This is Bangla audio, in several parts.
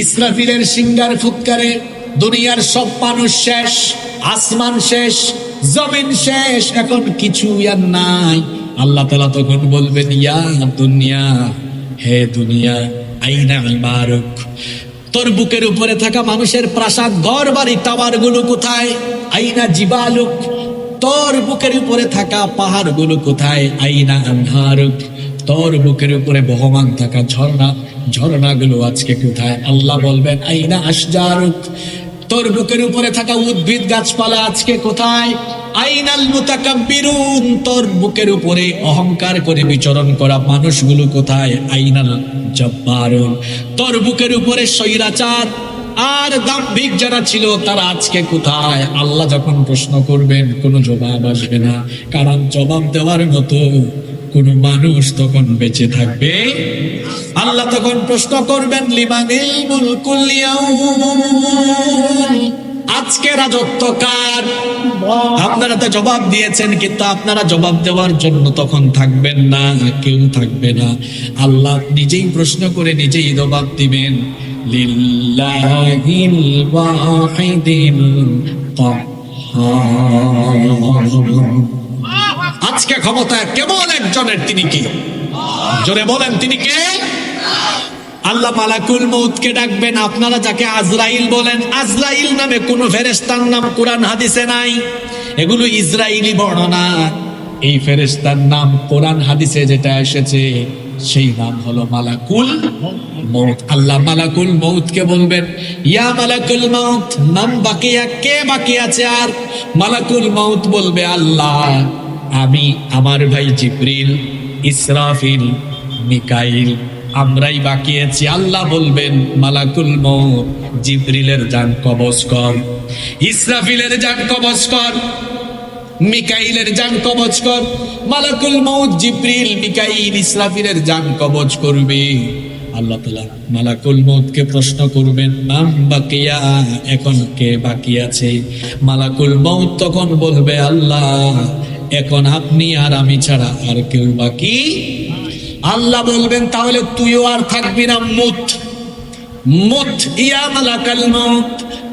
ইসরাফিলের সিংহার ফুৎকারে দুনিয়ার সব মানুষ শেষ, আসমান শেষ, জমিন শেষ, এখন কিছু আর নাই। আল্লাহ তাআলা তখন বলবেন, ইয়া দুনিয়া, হে দুনিয়া, আইনা ইমারুক, তোর বুকের উপরে থাকা মানুষের প্রাসাদ, ঘর বাড়ি, টাওয়ার গুলো কোথায়? আইনা জিবালুক, তোর বুকের উপরে থাকা পাহাড় গুলো কোথায়? আইনা আনহারুক, তোর বুকের উপরে বহমান থাকা ঝর্ণা গুলো আজকে কোথায়? আল্লাহ বলবেন, আইনা আশজারুক, তোর বুকের উপরে থাকা উদ্ভিদ গাছপালা আজকে কোথায়? আইনাল মুতাকাব্বিরুন, তোর বুকের উপরে অহংকার করে বিচরণ করা মানুষগুলো কোথায়? আইনাল জব্বারুন, তোর বুকের উপরে স্বৈরাচার আর দাম্ভিক যারা ছিল তারা আজকে কোথায়? আল্লাহ যখন প্রশ্ন করবেন কোনো জবাব আসবে না, কারণ জবাব দেওয়ার মতো কোন মানুষ তখন বেঁচে থাকবে। আল্লাহ তখন প্রশ্ন করবেন, লিমানিল মুলকুল ইয়াউম, আজকে রাজত্ব কার? আপনারা তো জবাব দিয়েছেন, কিন্তু আপনারা জবাব দেওয়ার জন্য তখন থাকবেন না, কেউ থাকবে না। আল্লাহ নিজেই প্রশ্ন করে নিজেই জবাব দিবেন, লিল্লাহিল ওয়াহিদিল কাহ্হার, আজকে ক্ষমতা কেবল একজনের, তিনি কে? জোরে বলেন, তিনি কে? আল্লাহ মালাকুল মউতকে ডাকবেন। আপনারা যাকে আজরাইল বলেন, আজরাইল নামে কোন ফেরেশতার নাম কোরআন হাদিসে নাই, এগুলো ইসরাইলি বর্ণনা। এই ফেরেশতার নাম কোরআন হাদিসে যেটা এসেছে সেই নাম হলো মালাকুল মউত। আল্লাহ মালাকুল মউতকে বলবেন, ইয়া মালাকুল মউত মান বাকিয়া, কে বাকি আছে? আর মালাকুল মউত বলবে, আল্লাহ আমি, আমার ভাই জিবরিল, ইসরাফিল, মিকাইল, আমরাই বাকি আছি। আল্লাহ বলবেন, মালাকুল মউত জিবরিলের জান কবজ কর, ইসরাফিলের জান কবজ কর, মিকাইলের জান কবজ কর। মালাকুল মউত জিবরিল, মিকাইল, ইসরাফিলের জান কবজ করবে। আল্লাহ তাআলা মালাকুল মউতকে প্রশ্ন করবেন, নাম বাকিয়া, এখন কে বাকি আছে? মালাকুল মউত তখন বলবে, আল্লাহ এখন আপনি আর আমি ছাড়া আর কেউ বাকি। আল্লাহ বলবেন, তাহলে তুইও আর থাকবি না, মুত মুত ইয়া মালাকুল মউত,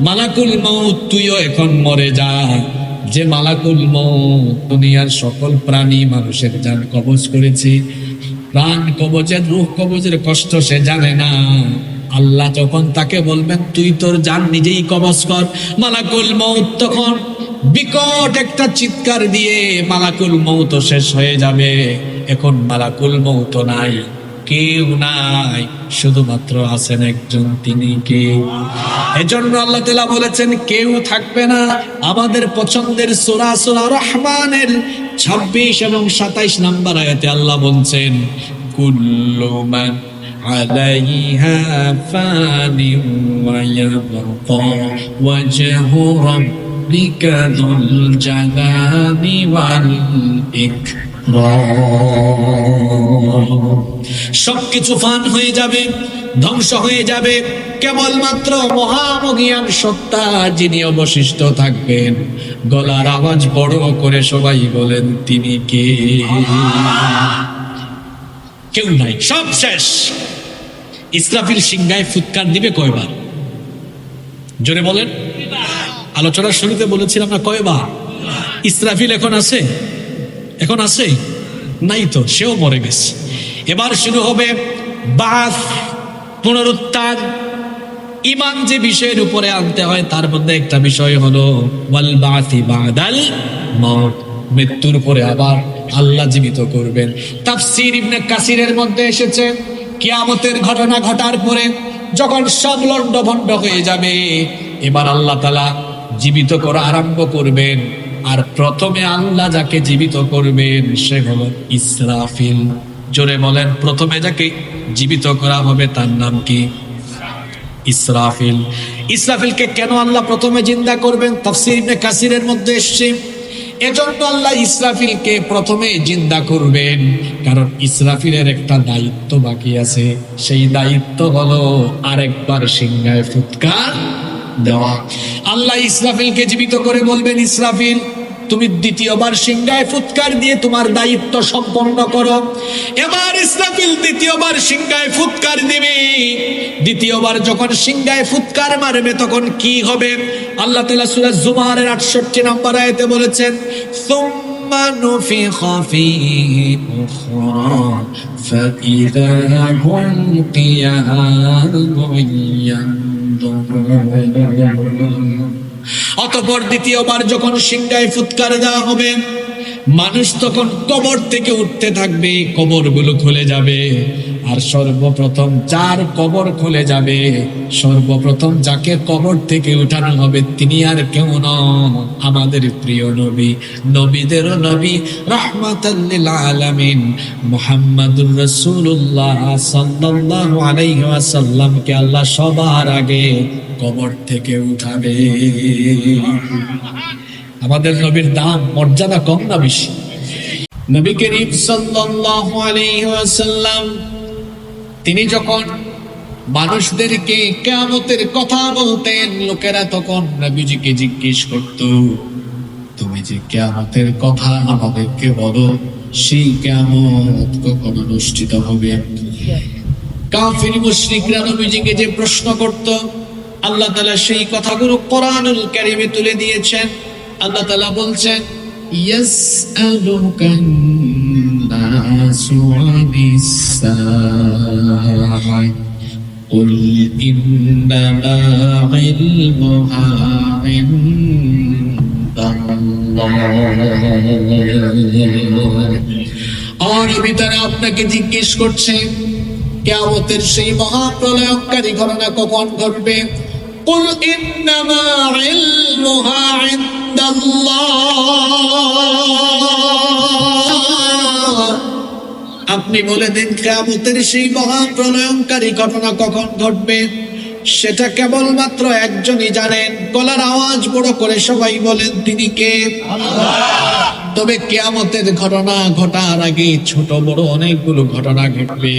মালাকুল মউত তুইও এখন মরে যা। যে মালাকুল মউত দুনিয়ার সকল প্রাণী মানুষের জান কবজ করেছে, প্রাণ কবজের, রূহ কবজের কষ্ট সে জানে না। আল্লাহ তখন তাকে বলবেন, তুই তোর জান নিজেই কবজ কর। মালাকুল মউত তখন বিকট একটা চিৎকার দিয়ে মালাকুল মউত শেষ হয়ে যাবে। এখন মালাকুল মউত নাই, কেউ নাই, শুধুমাত্র আছেন একজন, তিনি কে? এজন্য আল্লাহ তাআলা বলেছেন কেউ থাকবে না। আমাদের পছন্দের সূরা সূরা রহমানের 26 এবং 27 নম্বর আয়াতে আল্লাহ বলছেন, কুল্লু মান আলাইহা ফানি ওয়া ইয়াবকা ওয়াজহু রাব্বিকা যুল জালালি ওয়াল ইকরাম। সবকিছু ফান হয়ে যাবে, ধ্বংস হয়ে যাবে, কেবলমাত্র মহামহিয়ান সত্তা যিনি অবশিষ্ট থাকবেন। গলার আওয়াজ বড় করে সবাই বলেন, তিনি কে? কেউ নাই, সব শেষ। ইসরাফিল সিংহায় ফুৎকার দিবে কয়বার? জোরে বলেন। আলোচনার শুরুতে বলেছিলাম না, কয়বার? ইসরাফিল এখন আছে? এখন আছে? নাই তো, সেও মরে গেছে। এবার শুরু হবে বাস, পুনরুত্থান। ঈমান যে বিষয়ের উপরে আনতে হয় তার মধ্যে একটা বিষয় হলো ওয়াল বাসি বাদাল মউত, মৃত্যুর পরে আবার আল্লাহ জীবিত করবেন। তাফসীর ইবনে কাসিরের মধ্যে এসেছে, কিয়ামতের ঘটনা ঘটার পরে যখন সব লন্ডভন্ড হয়ে যাবে, এবার আল্লাহ তাআলা জীবিত করা আরম্ভ করবেন। আর প্রথমে আল্লাহ যাকে জীবিত করবেন সে হলো ইসরাফিল। জোরে বলেন, প্রথমে যাকে জীবিত করা হবে তার নাম কি? ইসরাফিল। ইসরাফিলকে কেন আল্লাহ প্রথমে জিন্দা করবেন? তাফসীর ইবনে কাসিরের মধ্যে এসেছে, এজন্য আল্লাহ ইসরাফিলকে প্রথমে জিন্দা করবেন, কারণ ইসরাফিলের একটা দায়িত্ব বাকি আছে। সেই দায়িত্ব হলো আরেকবার সিংহায় ফুৎকার দেওয়া। আল্লাহ ইসরাফিলকে জীবিত করে বলবেন, ইসরাফিল তুমি দ্বিতীয়বার সিংহায় ফুৎকার দিয়ে তোমার দায়িত্ব সম্পন্ন করো। এবার ইসরাফিল দ্বিতীয়বার সিংহায় ফুৎকার দিবে। দ্বিতীয়বার যখন সিংহায় ফুৎকার মারবে তখন কি হবে? আল্লাহ তাআলা সূরা জুমারের 68 নম্বর আয়াতে বলেছেন, সুম্মা নুফিখা ফীহি উখরা ফাইযা হুম কিয়ামুন ইয়ানদুরুন। অতঃপর দ্বিতীয়বার যখন সিংহায় ফুৎকার দেওয়া হবে, মানুষ তখন কবর থেকে উঠতে থাকবে, কবরগুলো খুলে যাবে। আর সর্বপ্রথম যার কবর খুলে যাবে, সর্বপ্রথম যাকে কবর থেকে উঠানো হবে তিনি আর কেউ নন, আমাদের প্রিয় নবী, নবীদেরও নবী, রাহমাতাল লিল আলামিন মুহাম্মাদুর রাসূলুল্লাহ সাল্লাল্লাহু আলাইহি ওয়াসাল্লামকে আল্লাহ সবার আগে কবর থেকে উঠাবে। আমাদের নবীর দাম মর্যাদা কম না বেশি? নবী করিম সাল্লাল্লাহু আলাইহি ওয়াসাল্লাম তিনি যখন মানুষদেরকে কিয়ামতের কথা বলতেন, লোকেরা তখন নবীজিকে জিজ্ঞেস করত, তুমি যে কিয়ামতের কথা আমাদেরকে বলো, সেই কিয়ামত কখন অনুষ্ঠিত হবে? কাফির মুশরিকরা নবীজিকে যে প্রশ্ন করত, আল্লাহ তাআলা সেই কথাগুলো কোরআনুল কারীমে তুলে দিয়েছেন। আল্লাহ তাআলা বলছেন, ইয়াসআলুকান নাসু আনিস সাআহ কুল ইন্নামা ইলমুহা ইনদাল্লাহ। আর তারা আপনাকে জিজ্ঞেস করছে কিয়ামতের সেই মহাপ্রলয়ঙ্কারী ঘটনা কখন ঘটবে? কুল ইন্নামা ইলমুহা ইনদাল্লাহ। আপনি বলে দিন কিয়ামতের সেই মহাপ্রলয়ঙ্কারী ঘটনা কখন ঘটবে সেটা কেবলমাত্র একজনই জানেন। গলার আওয়াজ বড় করে সবাই বলেন, তিনি কে? আল্লাহ। তবে কিয়ামতের ঘটনা ঘটার আগে ছোট বড় অনেকগুলো ঘটনা ঘটবে,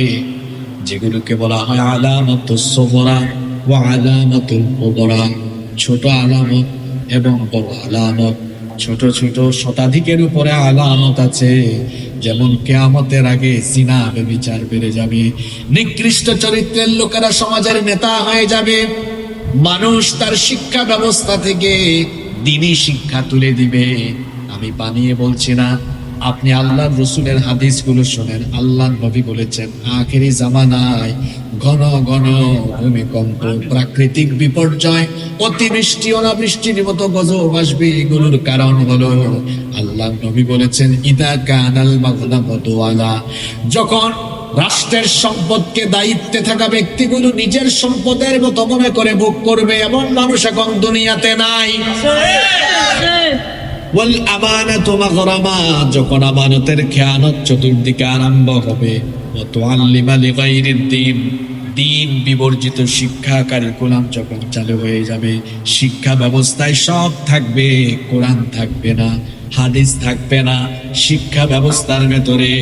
যেগুলোকে বলা হয় আলামাতুস সুগরা ওয়া আলামাতুল কুবরা। ছোট আলামত এবং বড় আলামত। ছোট ছোট শতাধিকের উপরে আলামত আছে, যেমন কিয়ামতের আগে জিনা ব্যভিচার বেড়ে যাবে, নিকৃষ্ট চরিত্রের লোকেরা সমাজের নেতা হয়ে যাবে, মানুষ তার শিক্ষা ব্যবস্থা থেকে দ্বীনি শিক্ষা তুলে দিবে। আমি বানিয়ে বলছি না, আপনি আল্লাহর রাসূলের হাদিসগুলো শুনেন। আল্লাহর নবী বলেছেন, আখেরি জামানায় ঘন ঘন ভূমিকম্প, প্রাকৃতিক বিপর্যয়, অতিবৃষ্টি অনাবৃষ্টির মতো গজব আসবে। এগুলোর কারণ হলো, আল্লাহর নবী বলেছেন, ইদা কানাল মাগনামু আলা, যখন রাষ্ট্রের সম্পদকে দায়িত্বে থাকা ব্যক্তিগুলো নিজের সম্পদের মতো মনে করে ভোগ করবে, এমন মানুষ এখন দুনিয়াতে নাই। ওয়াল আমানাতু মাগরামা, যখন আমানতের খেয়ানত চতুর্দিকে আরম্ভ হবে। ওয়া তুআল্লিমা লিগাইরিদ দ্বীন, দ্বীন বিবর্জিত শিক্ষা কারিকুলাম যখন চালু হয়ে যাবে, শিক্ষা ব্যবস্থায় সব থাকবে, কোরআন থাকবে না, হাদিস থাকবে না। শিক্ষা ব্যবস্থার ভেতরে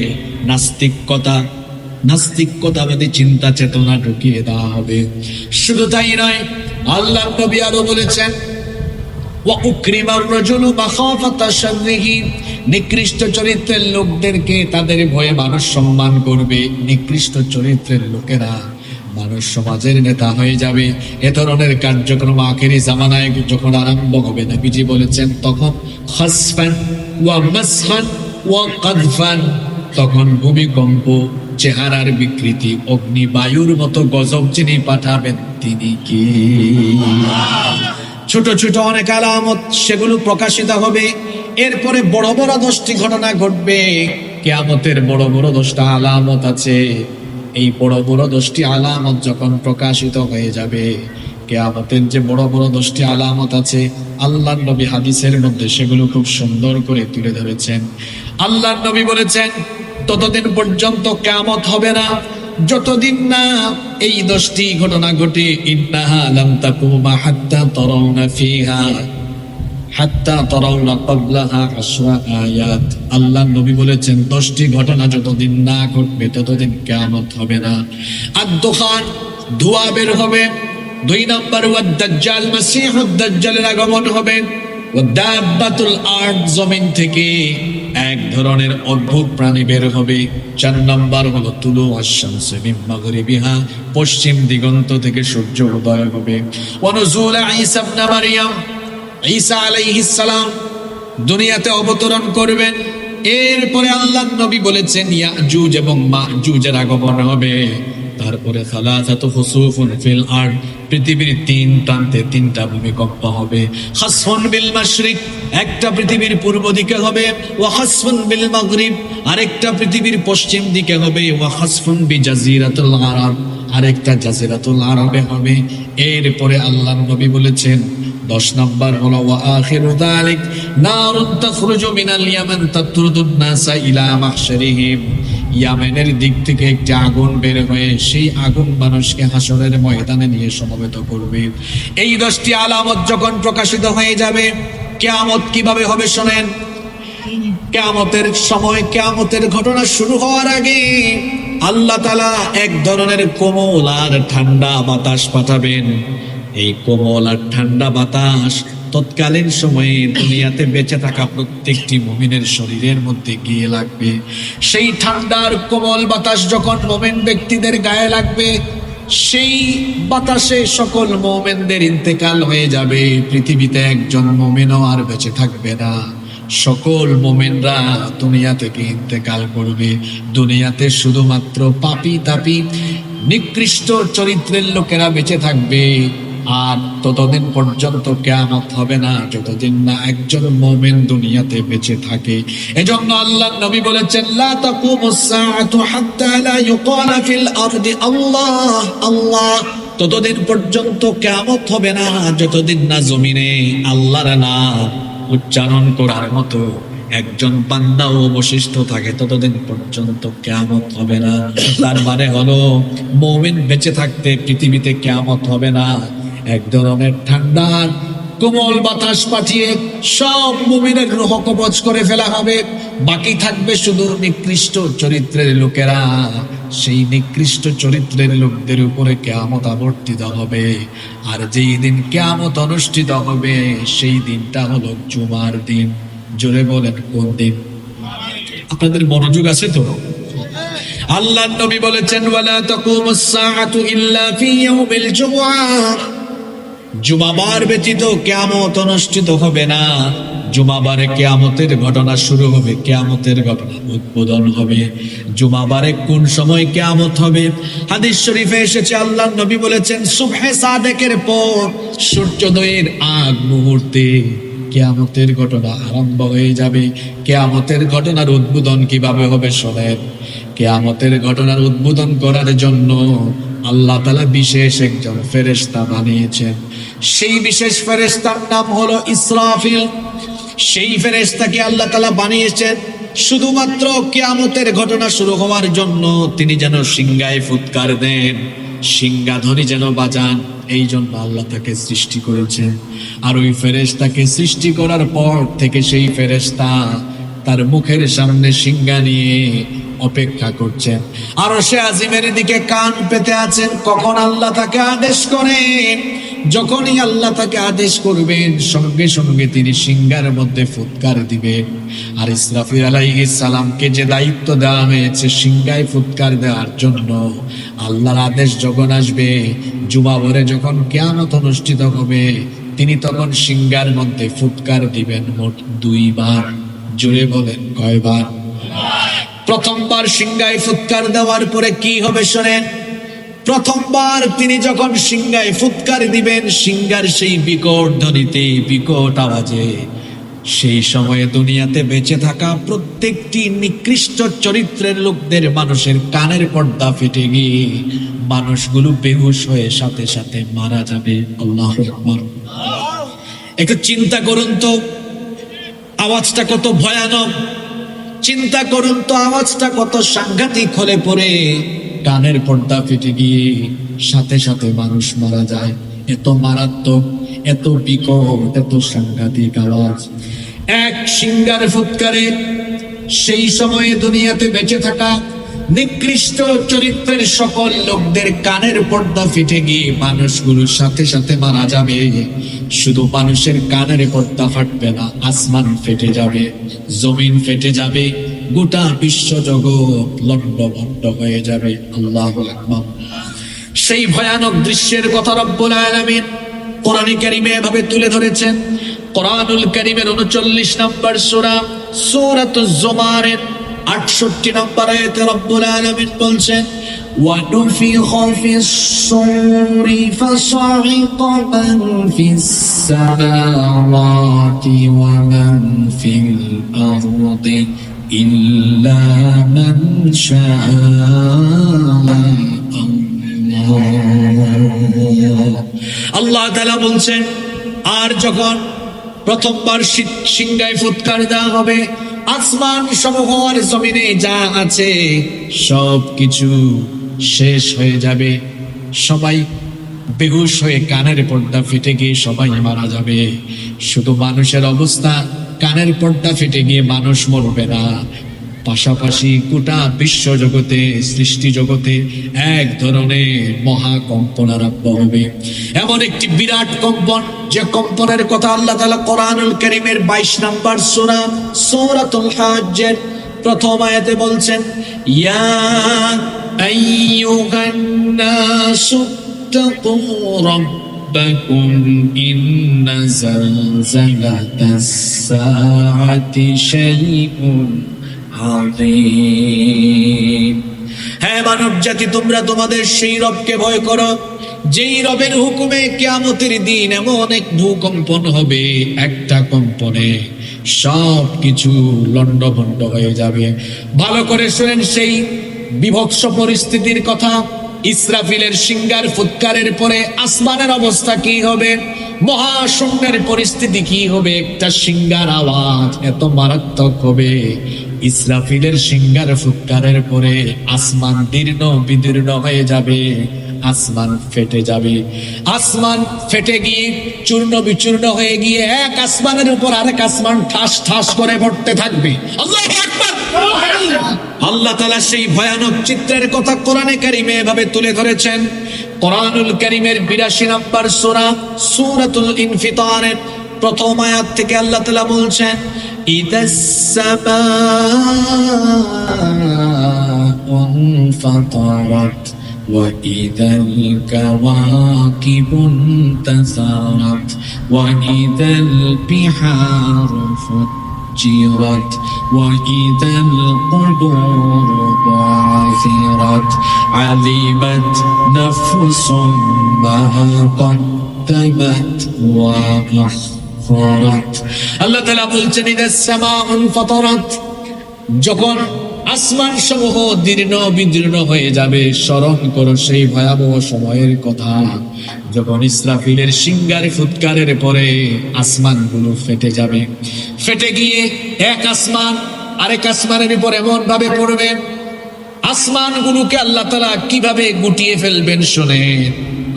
নাস্তিকতাবাদী চিন্তা চেতনা ঢুকিয়ে দেওয়া হবে। শুধু তাই নয়, আল্লাহর নবী আরো বলেছেন, নিকৃষ্ট চরিত্রের লোকদেরকে তাদের ভয়ে মানুষ সম্মান করবে। নিকৃষ্ট চরিত্রের লোকেরা মানুষ সমাজের নেতা হয়ে যাবে। এ ধরনের কার্যক্রম আখেরি জামানায় যখন আরম্ভ হবে, নবীজি বলেছেন, তখন খাসফান ওয়া মাসখান ওয়া কাদফান, তখন ভূমিকম্প, চেহারার বিকৃতি, অগ্নি বায়ুর মতো গজব যিনি পাঠাবেন তিনি কি? ছোট ছোট অনেক আলামত, সেগুলো প্রকাশিত হবে। এরপরে বড় বড় 10টি ঘটনা ঘটবে। কিয়ামতের বড় বড় 10টা আলামত আছে। এই বড় বড় 10টি আলামত যখন প্রকাশিত হয়ে যাবে, কিয়ামতের যে বড় বড় 10টি আলামত আছে, আল্লাহর নবী হাদিসের মধ্যে সেগুলো খুব সুন্দর করে তুলে ধরেছেন। আল্লাহর নবী বলেছেন, ততদিন পর্যন্ত কিয়ামত হবে না যতদিন না এই 10টি ঘটনা ঘটে। ইন্নাহা লাম তাকুমা হাত্তা তারাউনা ফিহা হাত্তা তারাউনা ক্বাবলাহা 10 আয়াত। আল্লাহর নবী বলেছেন, 10টি ঘটনা যতদিন না ঘটবে ততদিন কিয়ামত হবে না। আদ-দুখান, ধোঁয়া বের হবে। 2 নম্বর ওয়াদ দাজ্জাল, মাসিহুদ দাজ্জালের আগমন হবে। দাব্বাতুল আরদ, জমিন থেকে এক ধরনের অদ্ভুত প্রাণী বের হবে। 4 নাম্বার হলো তুলু আশ-শামসু মিন মাগরিবিহা, পশ্চিম দিগন্ত থেকে সূর্য উদয় হবে। ওয়া নুজুল ঈসা ইবনে মারইয়াম, ঈসা আলাইহিস সালাম দুনিয়াতে অবতরণ করবেন। এরপরে আল্লাহর নবী বলেছেন ইয়াজুজ এবং মাজুজের আগমন হবে। তারপরে সালাসাতু খুসুফুন ফিল আরদ, পৃথিবীর 3 প্রান্তে 3টা ভূমিকম্প হবে। খাসফুন বিল মাশরিক, একটা পৃথিবীর পূর্ব দিকে হবে। ওয়া খাসফুন বিল মাগরিব, আরেকটা পৃথিবীর পশ্চিম দিকে হবে। ওয়া খাসফুন বিজাজিরাতুল আরব, আরেকটা জাজিরাতুল আরবে হবে। এরপরে আল্লাহর নবী বলেছেন 10 নাম্বার হলো ওয়া আখিরু যালিক নারুন তাখরুজু মিনাল ইয়ামান তাতরুদুন নাসা ইলা মাহশারিহিম, ইয়ামেনের দিক থেকে একটি আগুন বের হয়ে সেই আগুন মানুষকে হাসরের ময়দানে নিয়ে সমবেত করবে। এই 10টি আলামত যখন প্রকাশিত হয়ে যাবে, কিয়ামত কিভাবে হবে শোনেন। কিয়ামতের সময়, কিয়ামতের ঘটনা শুরু হওয়ার আগে আল্লাহ তাআলা এক ধরনের কোমল আর ঠান্ডা বাতাস পাঠাবেন। এই কোমল আর ঠান্ডা বাতাস তৎকালীন সময়ে দুনিয়াতে বেঁচে থাকা প্রত্যেকটি মুমিনের শরীরের মধ্যে গিয়ে লাগবে। সেই ঠান্ডার কোমল বাতাস যখন মুমিন ব্যক্তিদের গায়ে লাগবে, সেই বাতাসে সকল মুমিনদের ইন্তেকাল হয়ে যাবে। পৃথিবীতে একজন মুমিনও আর বেঁচে থাকবে না, সকল মুমিনরা দুনিয়া থেকে ইন্তেকাল করবে। দুনিয়াতে শুধুমাত্র পাপী তাপী নিকৃষ্ট চরিত্রের লোকেরা বেঁচে থাকবে। আর ততদিন পর্যন্ত কিয়ামত হবে না যতদিন না একজন মুমিন দুনিয়াতে বেঁচে থাকে। এজন্য আল্লাহর নবী বলেছেন লা তাকুমুস সাআতু হাত্তা লা ইউকালা ফিল আরদি আল্লাহ আল্লাহ, ততদিন পর্যন্ত কিয়ামত হবে না যতদিন না জমিনে আল্লাহর নাম উচ্চারণ করার মতো একজন বান্দাও অবশিষ্ট থাকে, ততদিন পর্যন্ত কিয়ামত হবে না। তার মানে হলো মুমিন বেঁচে থাকতে পৃথিবীতে কিয়ামত হবে না। এক ধরনের ঠান্ডা কোমল বাতাস পাঠিয়ে সব মুমিনের রূহ কবজ করে ফেলা হবে। বাকি থাকবে শুধু নিকৃষ্ট চরিত্রের লোকেরা। সেই নিকৃষ্ট চরিত্রের লোকদের উপরে কিয়ামত আবর্তিত হবে। আর যেই দিন কিয়ামত অনুষ্ঠিত হবে সেই দিনটা হলো জুমার দিন। জোরে বলেন কোন দিন? আপনাদের মনোযোগ আছে তো? আল্লাহর নবী বলেছেন ওয়ালা তাকুমুস সাআতু ইল্লা ফি ইয়াউমিল জুমআহ, জুমাবার ব্যতীত কিয়ামত অনুষ্ঠিত হবে না। জুমাবারে কিয়ামতের ঘটনা শুরু হবে, কিয়ামতের ঘটনা উদ্বোধন হবে। জুমাবারে কোন সময় কিয়ামত হবে? হাদিস শরীফে এসেছে আল্লাহর নবী বলেছেন সুবহে সাদেকের পর সূর্যোদয়ের আগ মুহূর্তে কিয়ামতের ঘটনা আরম্ভ হয়ে যাবে। কিয়ামতের ঘটনার উদ্বোধন কিভাবে হবে শোনেন। কিয়ামতের ঘটনার উদ্বোধন করার জন্য আল্লাহ তাআলা বিশেষ একজন ফেরেশতা বানিয়েছেন। সেই বিশেষ ফেরেশতার নাম হলো ইসরাফিল। সেই ফেরেশতাকে আল্লাহ তাআলা বানিয়েছেন শুধুমাত্র কিয়ামতের ঘটনা শুরু হওয়ার জন্য। তিনি যেন সিংহায় ফুৎকার দেন, সিংহাধ্বনি যেন বাজান, এই জন্য আল্লাহ তাকে সৃষ্টি করেছেন। আর ওই ফেরেশতাকে সৃষ্টি করার পর থেকে সেই ফেরেশতা তার মুখের সামনে সিংহা নিয়ে অপেক্ষা করছেন। আরশে আজিমের দিকে কান পেতে আছেন কখন আল্লাহ তাকে আদেশ করেন। যখনই আল্লাহ তাকে আদেশ করবেন সঙ্গে সঙ্গে তিনি সিংহার মধ্যে ফুৎকার দিবেন। আর ইসরাফিল আলাইহিস সালামকে যে দায়িত্ব দেওয়া হয়েছে সিংহায় ফুৎকার দেওয়ার জন্য, আল্লাহর আদেশ যখন আসবে জুমা ভরে যখন কিয়ামত অনুষ্ঠিত হবে, তিনি তখন সিংহার মধ্যে ফুৎকার দিবেন মোট 2 বার। জোরে বলেন কয়বার? প্রথমবার সিংহায় ফুৎকার দেওয়ার পরে কি হবে শোনেন। প্রথমবার তিনি যখন সিংহায় ফুৎকার দিবেন, সিংহার সেই বিকট ধ্বনিতে, বিকট আওয়াজে সেই সময়ে দুনিয়াতে বেঁচে থাকা প্রত্যেকটি নিকৃষ্ট চরিত্রের লোকদের মানুষের কানের পর্দা ফেটে গিয়ে মানুষগুলো বেহুশ হয়ে সাথে সাথে মারা যাবে। আল্লাহু আকবার। একটু চিন্তা করুন তো আওয়াজটা কত ভয়ানক। চিন্তা করুন তো আওয়াজটা কত সাংঘাতিক হলে পরে কানের পর্দা ফেটে গিয়ে সাথে সাথে মানুষ মারা যায়। এত মারাত্মক, এত বিকট, এত সাংঘাতিক আওয়াজ। এক সিংহার ফুৎকারে সেই সময়ে দুনিয়াতে বেঁচে থাকা নিকৃষ্ট চরিত্রের সকল লোকদের কানের পর্দা ফেটে গিয়ে মানুষগুলোর সাথে সাথে মারা যাবে। শুধু মানুষের কানের পর্দা ফাটবে না, আসমান ফেটে যাবে, জমিন ফেটে যাবে, গোটা বিশ্ব জগৎ লন্ডভন্ড হয়ে যাবে। আল্লাহু আকবার। সেই ভয়ানক দৃশ্যের কথা রব্বুল আলামিন কোরআনে কারীমে এভাবে তুলে ধরেছেন। কোরআনুল কারীমের 39 নম্বর সূরা সূরাতুজ জুমারের 68 নম্বর আয়াতে রব্বুল আলামিন বলছেন, وَنُفِخَ فِي الصُّورِ فَصَعِقَ مَنْ فِي السَّمَاوَاتِ وَمَنْ فِي الْأَرْضِ إِلَّا مَنْ شَاءَ আল্লাহ তাআলা বলছেন, আর যখন প্রথমবার সিংহায় ফুৎকার দেওয়া হবে, আসমান সমূহ আর জমিনে যা আছে সবকিছু শেষ হয়ে যাবে। সবাই বেহুশ হয়ে কানের পর্দা ফেটে গিয়ে সবাই মারা যাবে। শুধু মানুষের অবস্থা, কানের পর্দা ফেটে গিয়ে মানুষ মরবে না, পাশাপাশি গোটা বিশ্ব জগতে, সৃষ্টি জগতে এক ধরনের মহাকম্পন আরম্ভ হবে। এমন একটি বিরাট কম্পন, যে কম্পনের কথা আল্লাহ তাআলা কোরআনুল কারীমের 22 নম্বর সূরা সূরাতুল হাজ্জের প্রথম আয়াতে বলছেন, ইয়া আইয়ুহান নাসু তাকু রাব্বাকুম ইন্না জালজালাতাস সাআতি শাইউন আযীম। হ্যাঁ মানব জাতি, তোমরা তোমাদের সেই রবকে ভয় করো, যেই রবের হুকুমে কিয়ামতের দিন এমন এক ভূকম্পন হবে, একটা কম্পনে সবকিছু লন্ডভন্ড হয়ে যাবে। ভালো করে শুনেন সেই বিভৎস পরিস্থিতির কথা। ইসরাফিলের সিংহার ফুৎকারের পরে আসমানের অবস্থা কি হবে, মহাশূন্যের পরিস্থিতি কি হবে। একটা সিংহার আওয়াজ এত মারাত্মক হবে, ইসরাফিলের সিংহার ফুৎকারের পরে আসমান দীর্ণ বিদীর্ণ হয়ে যাবে, আসমান ফেটে যাবে। আসমান ফেটে গিয়ে চূর্ণ বিচূর্ণ হয়ে গিয়ে এক আসমানের উপর আরেক আসমান ঠাস ঠাস করে পড়তে থাকবে। আল্লাহু আকবার। আল্লাহ তাআলা সেই ভয়ানক চিত্রের কথা কোরআনে কারীমে এভাবে তুলে ধরেছেন। কোরআনুল কারীমের 82 নম্বর সূরা সূরাতুল ইনফিতারের প্রথম আয়াত থেকে আল্লাহ তাআলা বলছেন, ইদাস সামাউ ফাতারাত وَإِذَا الْكَوَاكِبُ انتَثَرَتْ وَإِذَا الْبِحَارُ فُجِّرَتْ وَإِذَا الْقُبُورُ بُعْثِرَتْ عَلِمَتْ نَفْسٌ مَا قَدَّمَتْ وَأَخَّرَتْ। আল্লাহ তাআলা বলছেন, ইদাস সামাউ ফাতারাত, যখন আসমান সমূহ দীর্ণ বিদীর্ণ হয়ে যাবে। স্মরণ করো সেই ভয়াবহ সময়ের কথা, যখন ইসরাফিলের সিংহার ফুৎকারের পরে আসমানগুলো ফেটে যাবে। ফেটে গিয়ে এক আসমান আরেক আসমানের উপর এমন ভাবে পড়বে, আসমানগুলোকে আল্লাহ তাআলা কিভাবে গুটিয়ে ফেলবেন শোনেন।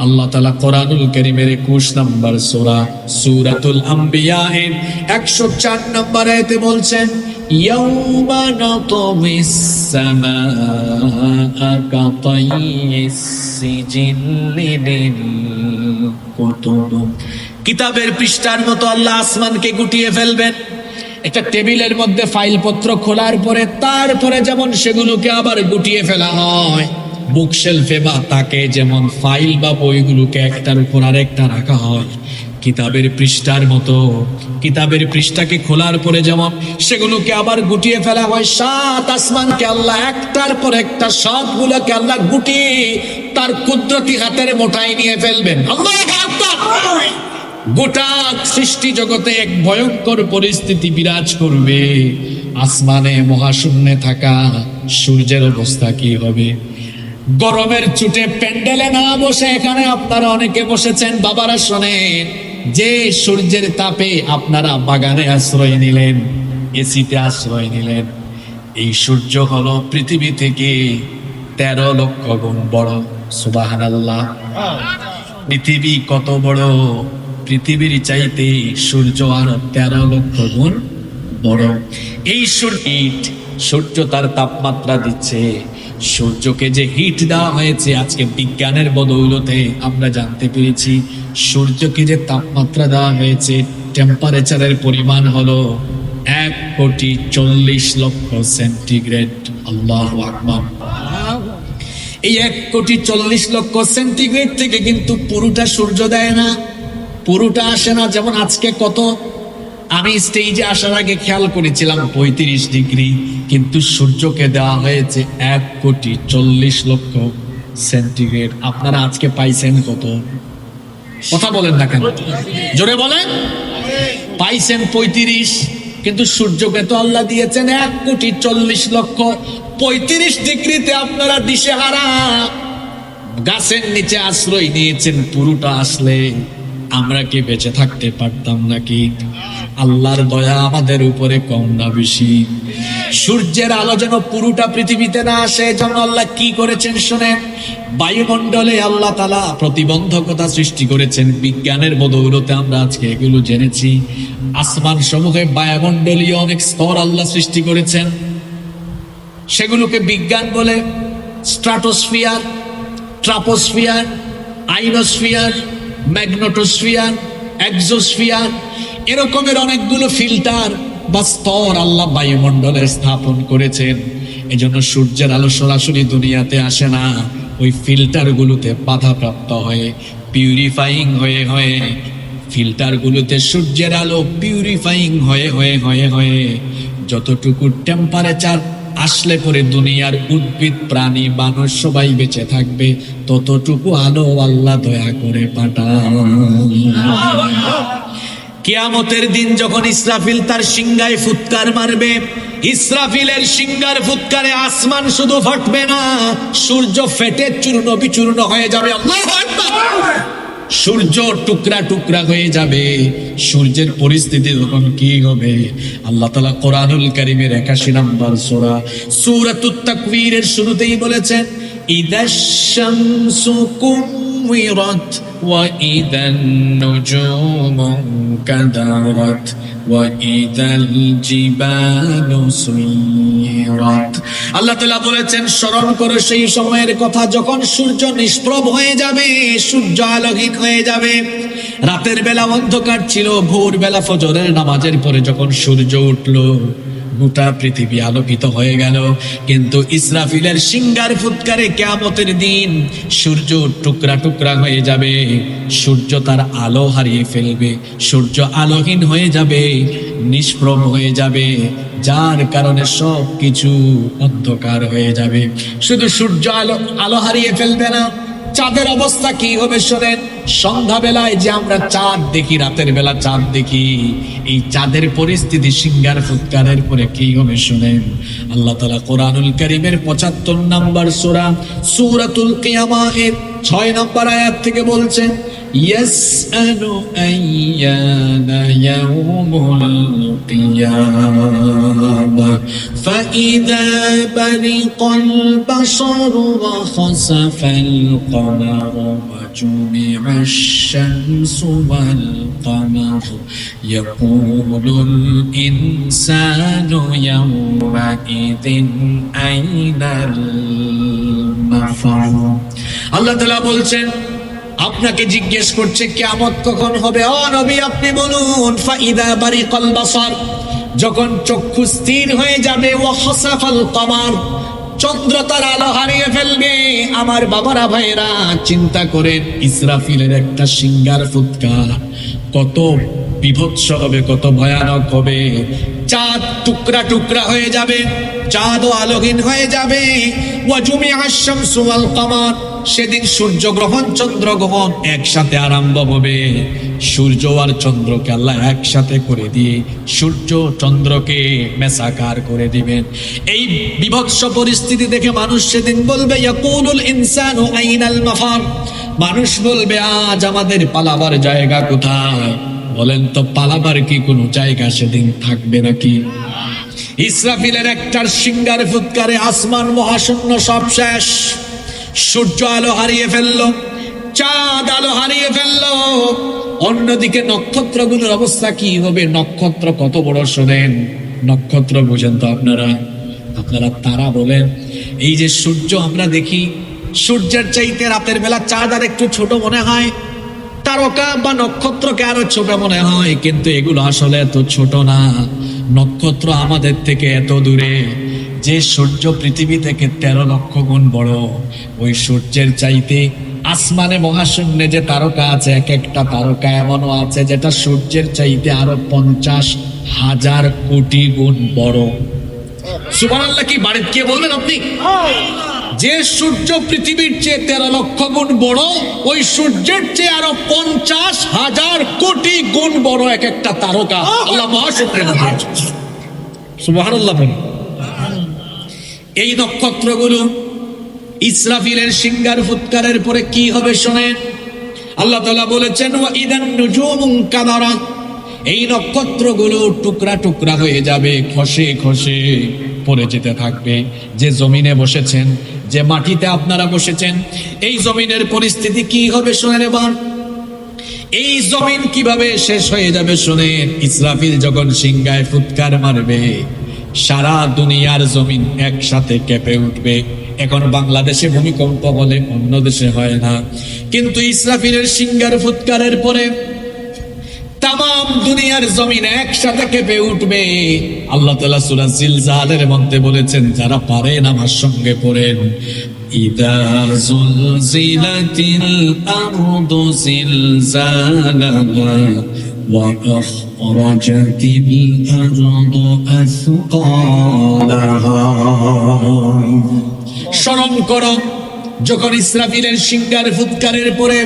আল্লাহ তাআলা কোরআনুল কারীমের 21 নম্বর সূরা সূরাতুল আম্বিয়া এর 104 নম্বর আয়াতে বলছেন, ইয়াউমা নাতমিস সামাআ কাতাইয়িস সিজিল্লি লিল কুতুব। কিতাবের পৃষ্ঠার মতো আল্লাহ আসমানকে গুটিয়ে ফেলবেন। একটা টেবিলের মধ্যে ফাইলপত্র খোলার পরে তারপরে যেমন সেগুলোকে আবার গুটিয়ে ফেলা হয়, বুকশেলফে বা তাকে যেমন ফাইল বা বইগুলোকে একটার উপর আরেকটা রাখা হয়, কিতাবের পৃষ্ঠার মতো কিতাবের পৃষ্ঠাকে খোলার পরে যেমন সেগুলোকে আবার গুটিয়ে ফেলা হয়, সাত আসমানকে আল্লাহ একটার পর একটা সবগুলোকে আল্লাহ গুটিয়ে তার কুদরতি হাতের মুঠায় নিয়ে ফেলবেন। আল্লাহু আকবার। গোটা সৃষ্টি জগতে এক ভয়ঙ্কর পরিস্থিতি বিরাজ করবে। আসমানে মহাশূন্যে থাকা সূর্যের অবস্থা কি হবে? গরমের চুটে প্যান্ডেলে না বসে এখানে আপনারা অনেকে বসেছেন, বাবারা শোনেন, যে সূর্যের তাপে আপনারা বাগানে আশ্রয় নিলেন, এসিতে আশ্রয় নিলেন, এই সূর্য হলো পৃথিবী থেকে 13 লক্ষ গুণ বড়। সুবহানাল্লাহ। পৃথিবী কত বড়? পৃথিবীর চাইতে সূর্য আরো 13 লক্ষ গুণ বড়। এই সূর্য সূর্য তার তাপমাত্রা দিচ্ছে। সূর্যকে যে হিট দেওয়া হয়েছে, আজকে বিজ্ঞানের বদৌলতে আমরা জানতে পেরেছি সূর্যকে যে তাপমাত্রা দেওয়া হয়েছে, টেম্পারেচারের পরিমাণ হলো 1,40,00,000 সেন্টিগ্রেড। আল্লাহু আকবার। এই 1,40,00,000 সেন্টিগ্রেড থেকে কিন্তু পুরোটা সূর্য দেয় না, পুরোটা আসে না। যেমন আজকে কত, আমি স্টেজে আসার আগে খেয়াল করেছিলাম 35 ডিগ্রি, কিন্তু সূর্যকে দেওয়া হয়েছে 1,40,00,000 সেন্টিগ্রেড। আপনারা আজকে পাইছেন কত? কথা বলেন না কেন, জোরে বলেন। পাইছেন 35, কিন্তু সূর্যকে তো আল্লাহ দিয়েছেন 1,40,00,000। 35 ডিগ্রিতে আপনারা দিশেহারা, গাছের নিচে আশ্রয় নিয়েছেন। পুরোটা আসলে আমরা কি বেঁচে থাকতে পারতাম নাকি? আল্লাহর দয়া আমাদের উপরে কম না বেশি? সূর্যের আলো যেন পুরোটা পৃথিবীতে না আসে, যেন আল্লাহ কি করেছেন শোনেন। বায়ুমণ্ডলে আল্লাহ তাআলা প্রতিবন্ধকতা সৃষ্টি করেছেন। বিজ্ঞানের বদৌলতে আমরা আজকে এগুলো জেনেছি। আসমান সমূহে বায়ুমণ্ডলীয় অনেক স্তর আল্লাহ সৃষ্টি করেছেন, সেগুলোকে বিজ্ঞান বলে স্ট্রাটোস্ফিয়ার, ট্রাপোস্ফিয়ার, আইনোস্ফিয়ার, ম্যাগনেটোস্ফিয়ার, এক্সোস্ফিয়ার, এরকমের অনেকগুলো ফিল্টার বা স্তর আল্লাহ বায়ুমণ্ডলে স্থাপন করেছেন। এজন্য সূর্যের আলো সরাসরি দুনিয়াতে আসে না, ওই ফিল্টারগুলোতে বাধাপ্রাপ্ত হয়ে, পিউরিফাইং হয়ে হয়ে, ফিল্টারগুলোতে সূর্যের আলো পিউরিফাইং হয়ে হয়ে হয়ে হয়ে যতটুকু টেম্পারেচার আসলে পরে দুনিয়ার উদ্ভিদ, প্রাণী, মানুষ সবাই বেঁচে থাকবে, ততটুকু আলো আল্লাহ দয়া করে পাঠান। কিয়ামতের দিন যখন ইসরাফিল তার সিংহায় ফুৎকার মারবে, ইসরাফিলের সিংহার ফুৎকারে আসমান শুধু ফাটবে না, সূর্য ফেটে চূর্ণ বিচূর্ণ হয়ে যাবে। আল্লাহু আকবার। সূর্য টুকরা টুকরা হয়ে যাবে। সূর্যের পরিস্থিতি তখন কি হবে? আল্লাহ তাআলা কোরআনুল কারীমের 81 নম্বর সূরা সূরাতুত তাকবীরের শুরুতেই বলেছেন, ইদাশ শামসু কুওয়িরাত ওয়া ইদান নুজুমু কাদারাত ওয়া ইদাল জিবালু সুয়িরাত। আল্লাহ তাআলা বলেছেন, স্মরণ করো সেই সময়ের কথা যখন সূর্য নিষ্প্রভ হয়ে যাবে, সূর্য আলোহীন হয়ে যাবে। রাতের বেলা অন্ধকার ছিল, ভোরবেলা ফজরের নামাজের পরে যখন সূর্য উঠলো, গোটা পৃথিবী আলোকিত হয়ে গেল। কিন্তু ইসরাফিলের সিংহার ফুৎকারে কিয়ামতের দিন সূর্য টুকরা টুকরা হয়ে যাবে, সূর্য তার আলো হারিয়ে ফেলবে, সূর্য আলোহীন হয়ে যাবে, নিষ্প্রভ হয়ে যাবে, যার কারণে সব কিছু অন্ধকার হয়ে যাবে। শুধু সূর্য আলো হারিয়ে ফেলবে না, চাঁদের অবস্থা কি হবে শোনেন। সন্ধ্যা বেলায় যে আমরা চাঁদ দেখি, রাতের বেলা চাঁদ দেখি, এই চাঁদের পরিস্থিতি সিংহার ফুৎকারের পরে কি হবে শোনেন। আল্লাহ তাআলা কোরআনুল কারীমের 75 নম্বর সূরা সূরাতুল কিয়ামাহের 6 নম্বর আয়াত থেকে বলছেন, ইয়াসআলু আইয়ানা ইয়াউমুল কিয়ামা ফাইযা বারিকাল বাশারু ওয়া খাসাফাল কমারু ওয়া জুমি'আশ শামসু ওয়াল কমারু ইয়াকুলুল ইনসানু ইয়াওমাইযিন আইনাল মাফার। আল্লাহ তাআলা বলছেন, আপনাকে জিজ্ঞেস করছে কিয়ামত কখন হবে। ও নবী আপনি বলুন, ফাইদা বারিকাল বাসার, যখন চক্ষু স্থির হয়ে যাবে, ওয়া খাসাফাল কমার, চন্দ্র তার আলো হারিয়ে ফেলবে। আমার বাবারা ভাইরা চিন্তা করেন, ইসরাফিলের একটা সিংহার ফুৎকার কত বিভৎস হবে, কত ভয়ানক হবে। চাঁদ টুকরা টুকরা হয়ে যাবে, চাঁদও আলোহীন হয়ে যাবে। ওয়া জুমি'আশ শামসু ওয়াল কমার, সেদিন সূর্য গ্রহণ চন্দ্র গ্রহণ একসাথে আরম্ভ হবে। সূর্য আর চন্দ্রকে আল্লাহ একসাথে করে দিয়ে সূর্য চন্দ্রকে মেসাকার করে দিবেন। এই বিভৎস পরিস্থিতি দেখে মানুষ সেদিন বলবে, ইয়াকুলুল ইনসানু আইনাল মাফার, মানুষ বলবে আজ আমাদের পালাবার জায়গা কোথায়? বলেন তো, পালাবার কি কোনো জায়গা সেদিন থাকবে নাকি? ইসরাফিলের একটার সিংহার ফুৎকারে আসমান মহাশূন্য সব শেষ। সূর্য আলো হারিয়ে ফেললো, চাঁদ আলো হারিয়ে ফেললো। অন্যদিকে নক্ষত্রগুলোর অবস্থা কি হবে? নক্ষত্র কত বড় শোনেন, নক্ষত্র বুঝেন তো আপনারা? আপনারা তারা বলেন। এই যে সূর্য আমরা দেখি, সূর্যের চাইতে রাতের বেলা চাঁদ আর একটু ছোট মনে হয়, তারকা বা নক্ষত্রকে আরো ছোট মনে হয়, কিন্তু এগুলো আসলে এত ছোট না। নক্ষত্র আমাদের থেকে এত দূরে। যে সূর্য পৃথিবী থেকে 13 লক্ষ গুণ বড়, ওই সূর্যের চাইতে আসমানে মহাশূন্যে যে তারকা আছে, এক একটা তারকা এমনও আছে যেটা সূর্যের চাইতে আরো 50,000 কোটি গুণ বড়। সুবহানাল্লাহ কি বাড়িতে কে বলবেন আপনি? যে সূর্য পৃথিবীর চেয়ে 13 লক্ষ গুণ বড়, ওই সূর্যের চেয়ে আরো 50,000 কোটি গুণ বড় এক একটা তারকা। আল্লাহ মহাশূন্যের মধ্যে। সুবহানাল্লাহ বলেন। এই নক্ষত্রগুলো ইসরাফিলের সিংহার ফুৎকারের পরে কি হবে শোনেন। আল্লাহ তাআলা বলেছেন ওয়া ইদান নুজুমুন কাদারাত, এই নক্ষত্রগুলো টুকরা টুকরা হয়ে যাবে, খসে খসে পড়ে যেতে থাকবে। যে জমিনে বসেছেন, যে মাটিতে আপনারা বসেছেন, এই জমিনের পরিস্থিতি কি হবে শোনেন। এবার এই জমিন কিভাবে শেষ হয়ে যাবে শোনেন। ইসরাফিল যখন সিংহায় ফুৎকার মারবে, সারা দুনিয়ার জমিন একসাথে কেঁপে উঠবে। এখন বাংলাদেশে ভূমিকম্প হলে অন্য দেশে হয় না, কিন্তু ইসরাফিলের সিংহার ফুৎকারের পরে তাম দুনিয়ার জমিন একসাথে কেঁপে উঠবে। আল্লাহ তাআলা সূরা জিলজালের মধ্যে বলেছেন, যারা পারেন আমার সঙ্গে পড়েন, ইদা জুলজিলাতিল আরদু জিলজালাহা ওয়া আখরাজাতিল আরদু আসকালাহা। স্মরণ করো, যখন ইসরাফিলের সিংহার ফুৎকারের পরে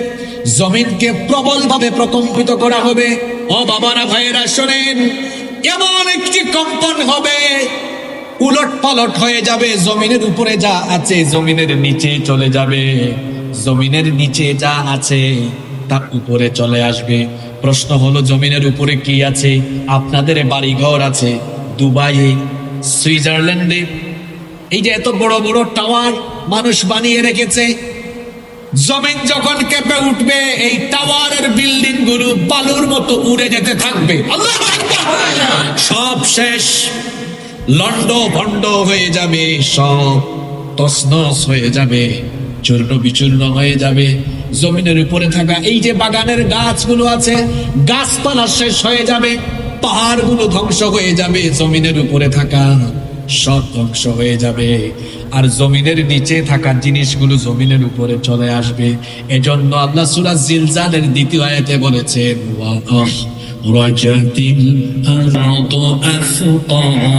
জমিনকে প্রবলভাবে প্রকম্পিত করা হবে। ও বাবারা, ভাইয়েরা শোনেন, এমন একটি কম্পন হবে, উলট পালট হয়ে যাবে। জমিনের উপরে যা আছে জমিনের নিচে চলে যাবে, জমিনের নিচে যা আছে তা উপরে চলে আসবে। প্রশ্ন হলো, জমিনের উপরে কি আছে? আপনাদের বাড়িঘর আছে দুবাইয়ে, সুইজারল্যান্ডে। এই যে এত বড় বড় টাওয়ার মানুষ বানিয়ে রেখেছে, জমিন যখন কেঁপে উঠবে, এই টাওয়ারের বিল্ডিং গুলো বালুর মতো উড়ে যেতে থাকবে। আল্লাহু আকবার। সব শেষ, লন্ড ভন্ড হয়ে যাবে, সব তছনছ হয়ে যাবে, চূর্ণ বিচূর্ণ হয়ে যাবে। জমিনের উপরে থাকা এই যে বাগানের গাছগুলো আছে, গাছপালা শেষ হয়ে যাবে, পাহাড়গুলো ধ্বংস হয়ে যাবে, জমিনের উপরে থাকা সব ধ্বংস হয়ে যাবে, আর জমিনের নিচে থাকা জিনিসগুলো জমিনের উপরে চলে আসবে। এজন্য আল্লাহ সূরা জিলজালের দ্বিতীয় আয়াতে বলেছেন, ওয়া আখরাজাতিল আরদু আসকালাহা,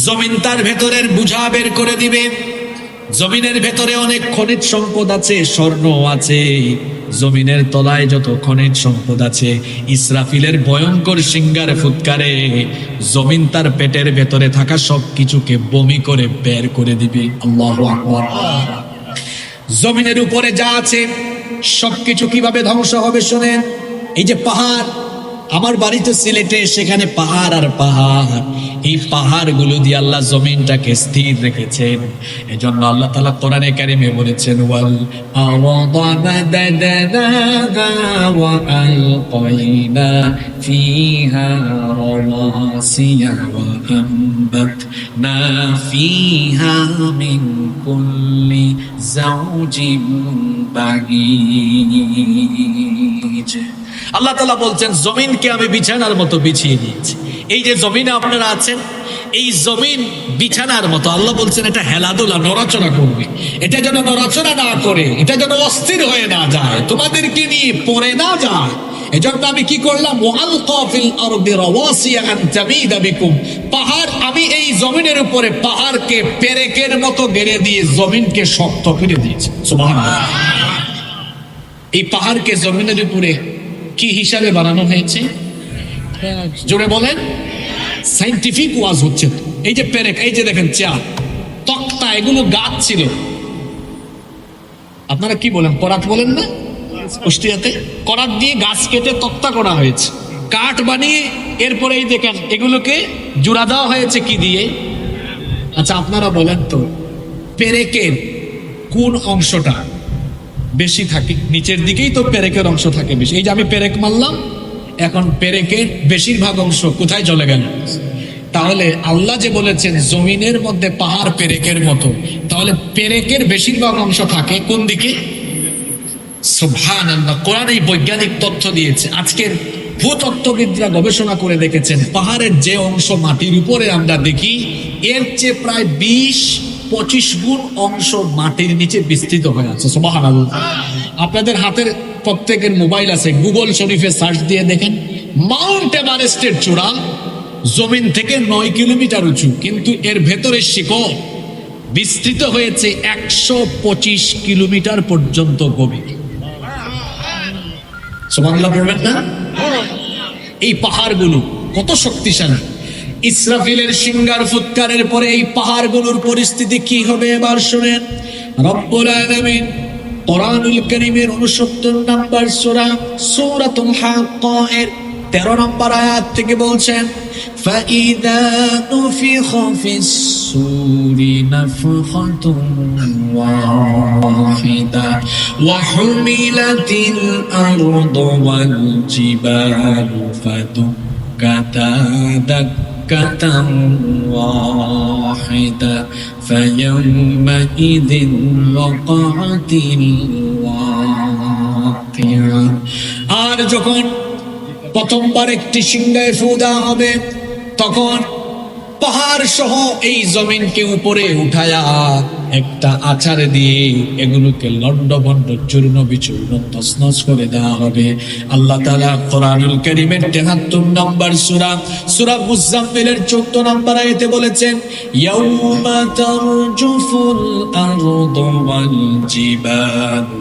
জমিন তার ভেতরের বোঝা বের করে দিবে। জমিনের ভেতরে অনেক খনিজ সম্পদ আছে, স্বর্ণ আছে, জমিনের তলায় যত খনিজ সম্পদ আছে, ইসরাফিলের ভয়ঙ্কর সিংহার ফুৎকারে জমিন তার পেটের ভেতরে থাকা সব কিছুকে বমি করে বের করে দিবে। আল্লাহু আকবার। জমিনের উপরে যা আছে সবকিছু কিভাবে ধ্বংস হবে শোনেন। এই যে পাহাড়, আমার বাড়ি তো সিলেটে, সেখানে পাহাড় আর পাহাড়, এই পাহাড়গুলো দিয়ে আল্লাহ জমিনটাকে স্থির রেখেছেন। এজন্য আল্লাহ তাআলা কোরআনে কারিমে বলেছেন, ওয়াল আরদা মাদাদনাহা ওয়া আলকাইনা ফিহা রাওয়াসিয়া ওয়া আমবাতনা ফিহা মিন কুল্লি যাওজিন বাগীজ। আল্লাহ তাআলা বলছেন, জমিনকে আমি বিছানার মতো বিছিয়ে দিয়েছি। এই যে জমিনে আপনারা আছেন, এই জমিন বিছানার মতো। আল্লাহ বলছেন এটা হেলাদোলা, নড়াচড়া করবে, এটা যেন নড়াচড়া না করে, এটা যেন অস্থির হয়ে না যায়, তোমাদেরকে নিয়ে পড়ে না যায়। এজন্য আমি কি করলাম, ওয়ালকা ফিল আরদি রাওয়াসিয়া আন তামিদা বিকুম, পাহাড় আমি এই জমিনের উপরে পাহাড়কে পেরেকের মতো গেড়ে দিয়ে জমিনকে শক্ত করে দিয়েছি। সুবহানাল্লাহ। এই পাহাড়কে জমিনের উপরে কি হিসাবে বানানো হয়েছে? জোরে বলেন। সাইন্টিফিক ওয়াজ হচ্ছে। এই যে পেরেক, এই যে দেখেন চেয়ার, তক্তা, এগুলো গাছ ছিল। আপনারা কি বলেন, করাত বলেন না? কুষ্টিয়াতে করাত দিয়ে গাছ কেটে তক্তা করা হয়েছে, কাঠ বানিয়ে এরপরে এই দেখেন এগুলোকে জোড়া দেওয়া হয়েছে কি দিয়ে? আচ্ছা আপনারা বলেন তো, পেরেকের কোন অংশটা বেশি থাকে? নিচের দিকেই তো পেরেকের অংশ থাকে বেশি। এই যে আমি পেরেক মারলাম, এখন পেরেকের বেশিরভাগ অংশ কোথায় চলে গেল? তাহলে আল্লাহ যে বলেছেন জমিনের মধ্যে পাহাড় পেরেকের মতো, তাহলে পেরেকের বেশিরভাগ অংশ থাকে কোন দিকে? সুবহানাল্লাহ। কোরআন এই বৈজ্ঞানিক তথ্য দিয়েছে। আজকের ভূতত্ত্ববিদরা গবেষণা করে দেখেছেন পাহাড়ের যে অংশ মাটির উপরে আমরা দেখি, এর চেয়ে প্রায় 20-25 গুণ অংশ মাটির নিচে বিস্তৃত হয়ে আছে। সুবহানাল্লাহ। আপনাদের হাতের প্রত্যেকের মোবাইল আছে, গুগল শরীফে সার্চ দিয়ে দেখেন, মাউন্ট এভারেস্টের চূড়া জমিন থেকে 9 কিলোমিটার উঁচু, কিন্তু এর ভেতরে শিকড় বিস্তৃত হয়েছে 125 কিলোমিটার পর্যন্ত গভীর। সুবহানাল্লাহ বলবেন না? এই পাহাড়গুলো কত শক্তিশালী। ইসরাফিলের সিংহার ফুৎকারের পরে এই পাহাড়গুলোর পরিস্থিতি কি হবে এবার শুনেন। রব্বুল আলামিন কোরআনুল কারীমের 69 নম্বর সূরা সূরাতুল হাক্কা এর 13 নম্বর আয়াত থেকে বলছেন, ফাইদা নুফিখা ফিস সূরি নাফখাতুন ওয়াহিদা ওয়া হুমিলাতিল আরদু ওয়াল জিবালু ফাদুক্কাতা দাক্কাতান ওয়াহিদা ফায়াউমাইযিন ওয়াকাআতিল ওয়াকিআ। আর যখন প্রথমবার একটি সিংহায় ফু দেওয়া হবে, তখন পাহাড় সহ এই জমিনকে উপরে উঠায়া একটা আছাড় দিয়ে এগুলোকে লন্ডভন্ড চূর্ণ বিচূর্ণ তছনছ করে দেওয়া হবে। আল্লাহ তাআলা কোরআনুল কারীমের 73 নম্বর সূরা মুজাম্মিলের 14 নম্বর আয়াতে বলেছেন, ইয়াউমা তারজুফুল আরদু ওয়াল জিবালু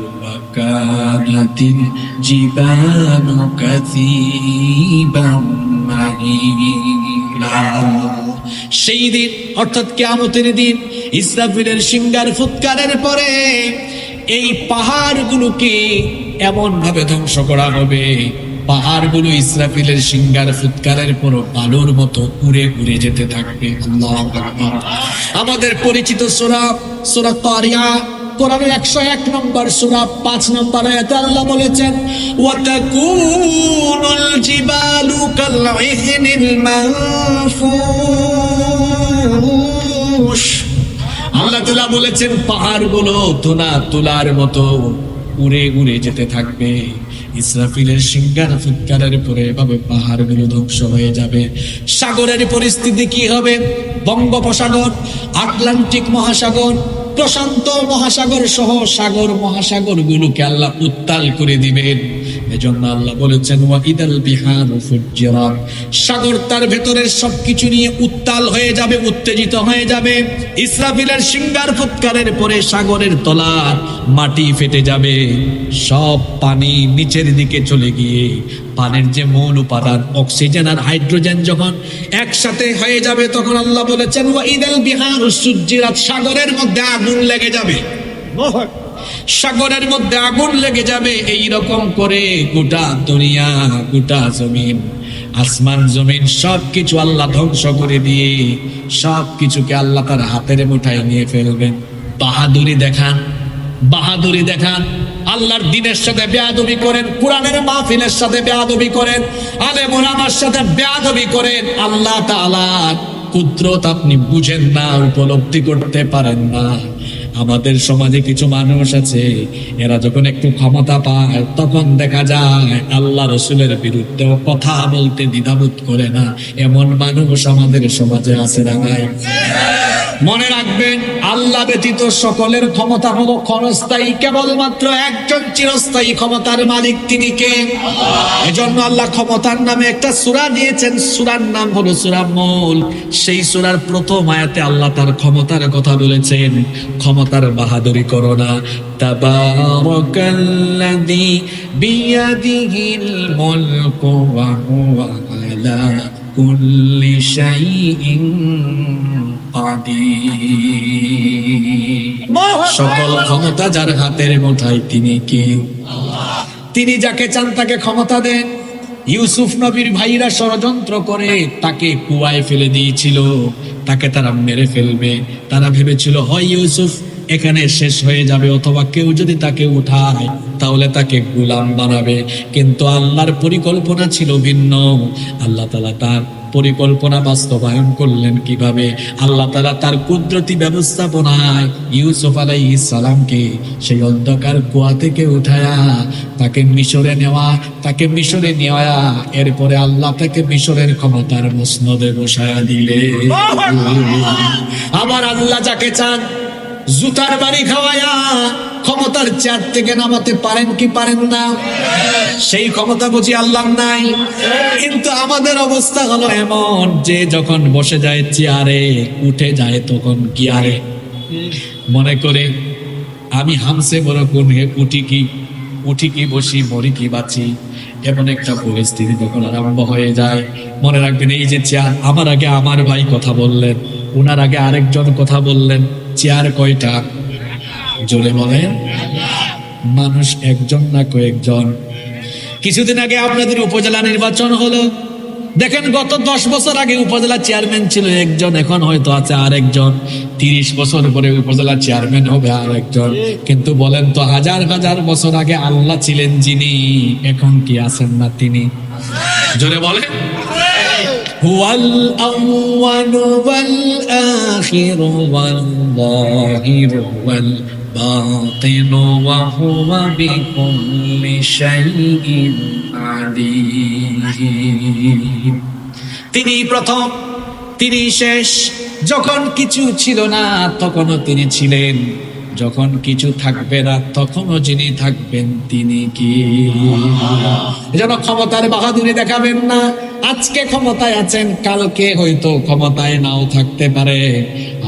কানাতিল জিবালু কাসীবাম মাহিলা। সেই দিন অর্থাৎ কিয়ামতের দিন ইসরাফিলের সিংহার ফুৎকারের পরে এই পাহাড়গুলোকে এমন ভাবে ধ্বংস করা হবে, পাহাড়গুলো ইসরাফিলের সিংহার ফুৎকারের পর বালুর মতো উড়ে উড়ে যেতে থাকবে। আল্লাহু আকবার। আমাদের পরিচিত সূরা কারিয়া, কোরআনের 101 নম্বর সূরা 5 নম্বর আয়াতে আল্লাহ বলেছেন, ওয়া তাকুনুল জিবালু কালইহনিল মানফুশ। আল্লাহ তাআলা বলেছেন পাহাড়গুলো তুলার মতো উড়ে উড়ে যেতে থাকবে। ইসরাফিলের সিংহার ফুৎকারের পরে এভাবে পাহাড়গুলো ধ্বংস হয়ে যাবে। সাগরের পরিস্থিতি কি হবে? বঙ্গোপসাগর, আটলান্টিক মহাসাগর, প্রশান্ত মহাসাগর সহ সাগর মহাসাগর গুলোকে আল্লাহ উত্তাল করে দিবেন। এজন্য আল্লাহ বলেছেন, ওয়া ইদাল বিহারু ফুজ্জিরাত। সাগর তার ভেতরের সবকিছু নিয়ে উত্তাল হয়ে যাবে, উত্তেজিত হয়ে যাবে। ইসরাফিলের সিংহার ফুৎকারের পরে সাগরের তলার মাটি ফেটে যাবে, সব পানি নিচের দিকে চলে গিয়ে পানির যে মূল উপাদান অক্সিজেন আর হাইড্রোজেন যখন একসাথে হয়ে যাবে, তখন আল্লাহ বলেছেন, ওয়া ইদাল বিহারু সুজ্জিরাত। সাগরের মধ্যে আগুন লেগে যাবে, সাগরের মধ্যে আগুন লেগে যাবে। এই রকম করে গোটা দুনিয়া, গোটা জমিন, আসমান জমিন সবকিছু আল্লাহ ধ্বংস করে দিয়ে সবকিছুকে আল্লাহ তার হাতের মুঠায় নিয়ে ফেলবেন। বাহাদুরি দেখান, বাহাদুরি দেখান। আল্লাহর দ্বীনের সাথে বেয়াদবি করেন, কোরআনের মাহফিলের সাথে বেয়াদবি করেন, আলেম ওলামার সাথে বেয়াদবি করেন। আল্লাহ তাআলার কুদরত আপনি বুঝেন না, উপলব্ধি করতে পারেন না। আমাদের সমাজে কিছু মানুষ আছে, এরা যখন একটু ক্ষমতা পায় তখন দেখা যায় আল্লাহ রসুলের বিরুদ্ধে কথা বলতে দ্বিধাবোধ করে না। এমন মানুষ আমাদের সমাজে আছে না ভাই? মনে রাখবেন, আল্লাহ ব্যতীত সকলের ক্ষমতা হলো ক্ষণস্থায়ী, কেবলমাত্র একজন চিরস্থায়ী ক্ষমতার মালিক, তিনি কে? এজন্য আল্লাহ ক্ষমতার নামে একটা সূরা দিয়েছেন, সূরার নাম হলো সূরা মুলক। সেই সূরার প্রথম আয়াতে আল্লাহ তার ক্ষমতার কথা বলেছেন, ক্ষমতার বাহাদুরি করো না। তাবারাকাল্লাযী বিয়াদিহিল মুলকু ওয়া হুয়া আলা কুল্লি শাইইন কাদির। সকল ক্ষমতা যার হাতের মুঠায়, তিনি কে? তিনি যাকে চান তাকে ক্ষমতা দেন। ইউসুফ নবীর ভাইরা ষড়যন্ত্র করে তাকে কুয়ায় ফেলে দিয়েছিল, তাকে তারা মেরে ফেলবে। তারা ভেবেছিল হয় ইউসুফ এখানে শেষ হয়ে যাবে, অথবা কেউ যদি তাকে উঠায় তাহলে তাকে গোলাম বানাবে। কিন্তু আল্লাহর পরিকল্পনা ছিল ভিন্ন। আল্লাহ তাআলা তার পরিকল্পনা বাস্তবায়ন করলেন কিভাবে? আল্লাহ তাআলা তার কুদরতি ব্যবস্থাপনায় ইউসুফ আলাইহিস সালামকে সেই অন্ধকার কুয়া থেকে উঠায়া তাকে মিশরে নেওয়া, এরপরে আল্লাহ তাকে মিশরের ক্ষমতার মসনদে বসায়া দিলে। আবার আল্লাহ যাকে চান জুতার বাড়ি খাওয়ায়া ক্ষমতার চেয়ার থেকে নামাতে পারেন কি পারেন না? সেই ক্ষমতা বুঝি আল্লাহ নাই? কিন্তু আমাদের অবস্থা হলো এমন যে যখন বসে যায় চেয়ারে, উঠে যায় তখন কি আরে মনে করে আমি হামসে বড় কোন উঠি কি বসি, মরি কি বাঁচি, এমন একটা পরিস্থিতি তখন আরম্ভ হয়ে যায়। মনে রাখবেন, এই যে চেয়ার, আমার আগে আমার ভাই কথা বললেন, ওনার আগে আরেকজন কথা বললেন, চেয়ার কয়টা? জোরে বলেন। মানুষ একজন না কয়েকজন? কিছুদিন আগে আপনাদের উপজেলা নির্বাচন হলো, দেখেন গত 10 বছর আগে উপজেলা চেয়ারম্যান ছিল একজন, এখন হয়তো আছে আরেকজন। 30 বছর পরে উপজেলা চেয়ারম্যান হবে আরেকজন। কিন্তু বলেন তো, হাজার হাজার বছর আগে আল্লাহ ছিলেন যিনি, এখন কি আছেন না তিনি? জোরে বলেন। হুয়াল আউয়ালু ওয়াল আখিরু ওয়াল যাহিরু ওয়াল বাতিনু ওয়া হুয়া বিকুল্লি শাইইন আলীম। তিনি প্রথম, তিনি শেষ। যখন কিছু ছিল না তখনও তিনি ছিলেন, যখন কিছু থাকবে না তখনও যিনি থাকবেন তিনি কি? এজন্য ক্ষমতার বাহাদুরি দেখাবেন না। আজকে ক্ষমতায় আছেন, কালকে হয়তো ক্ষমতায় নাও থাকতে পারে।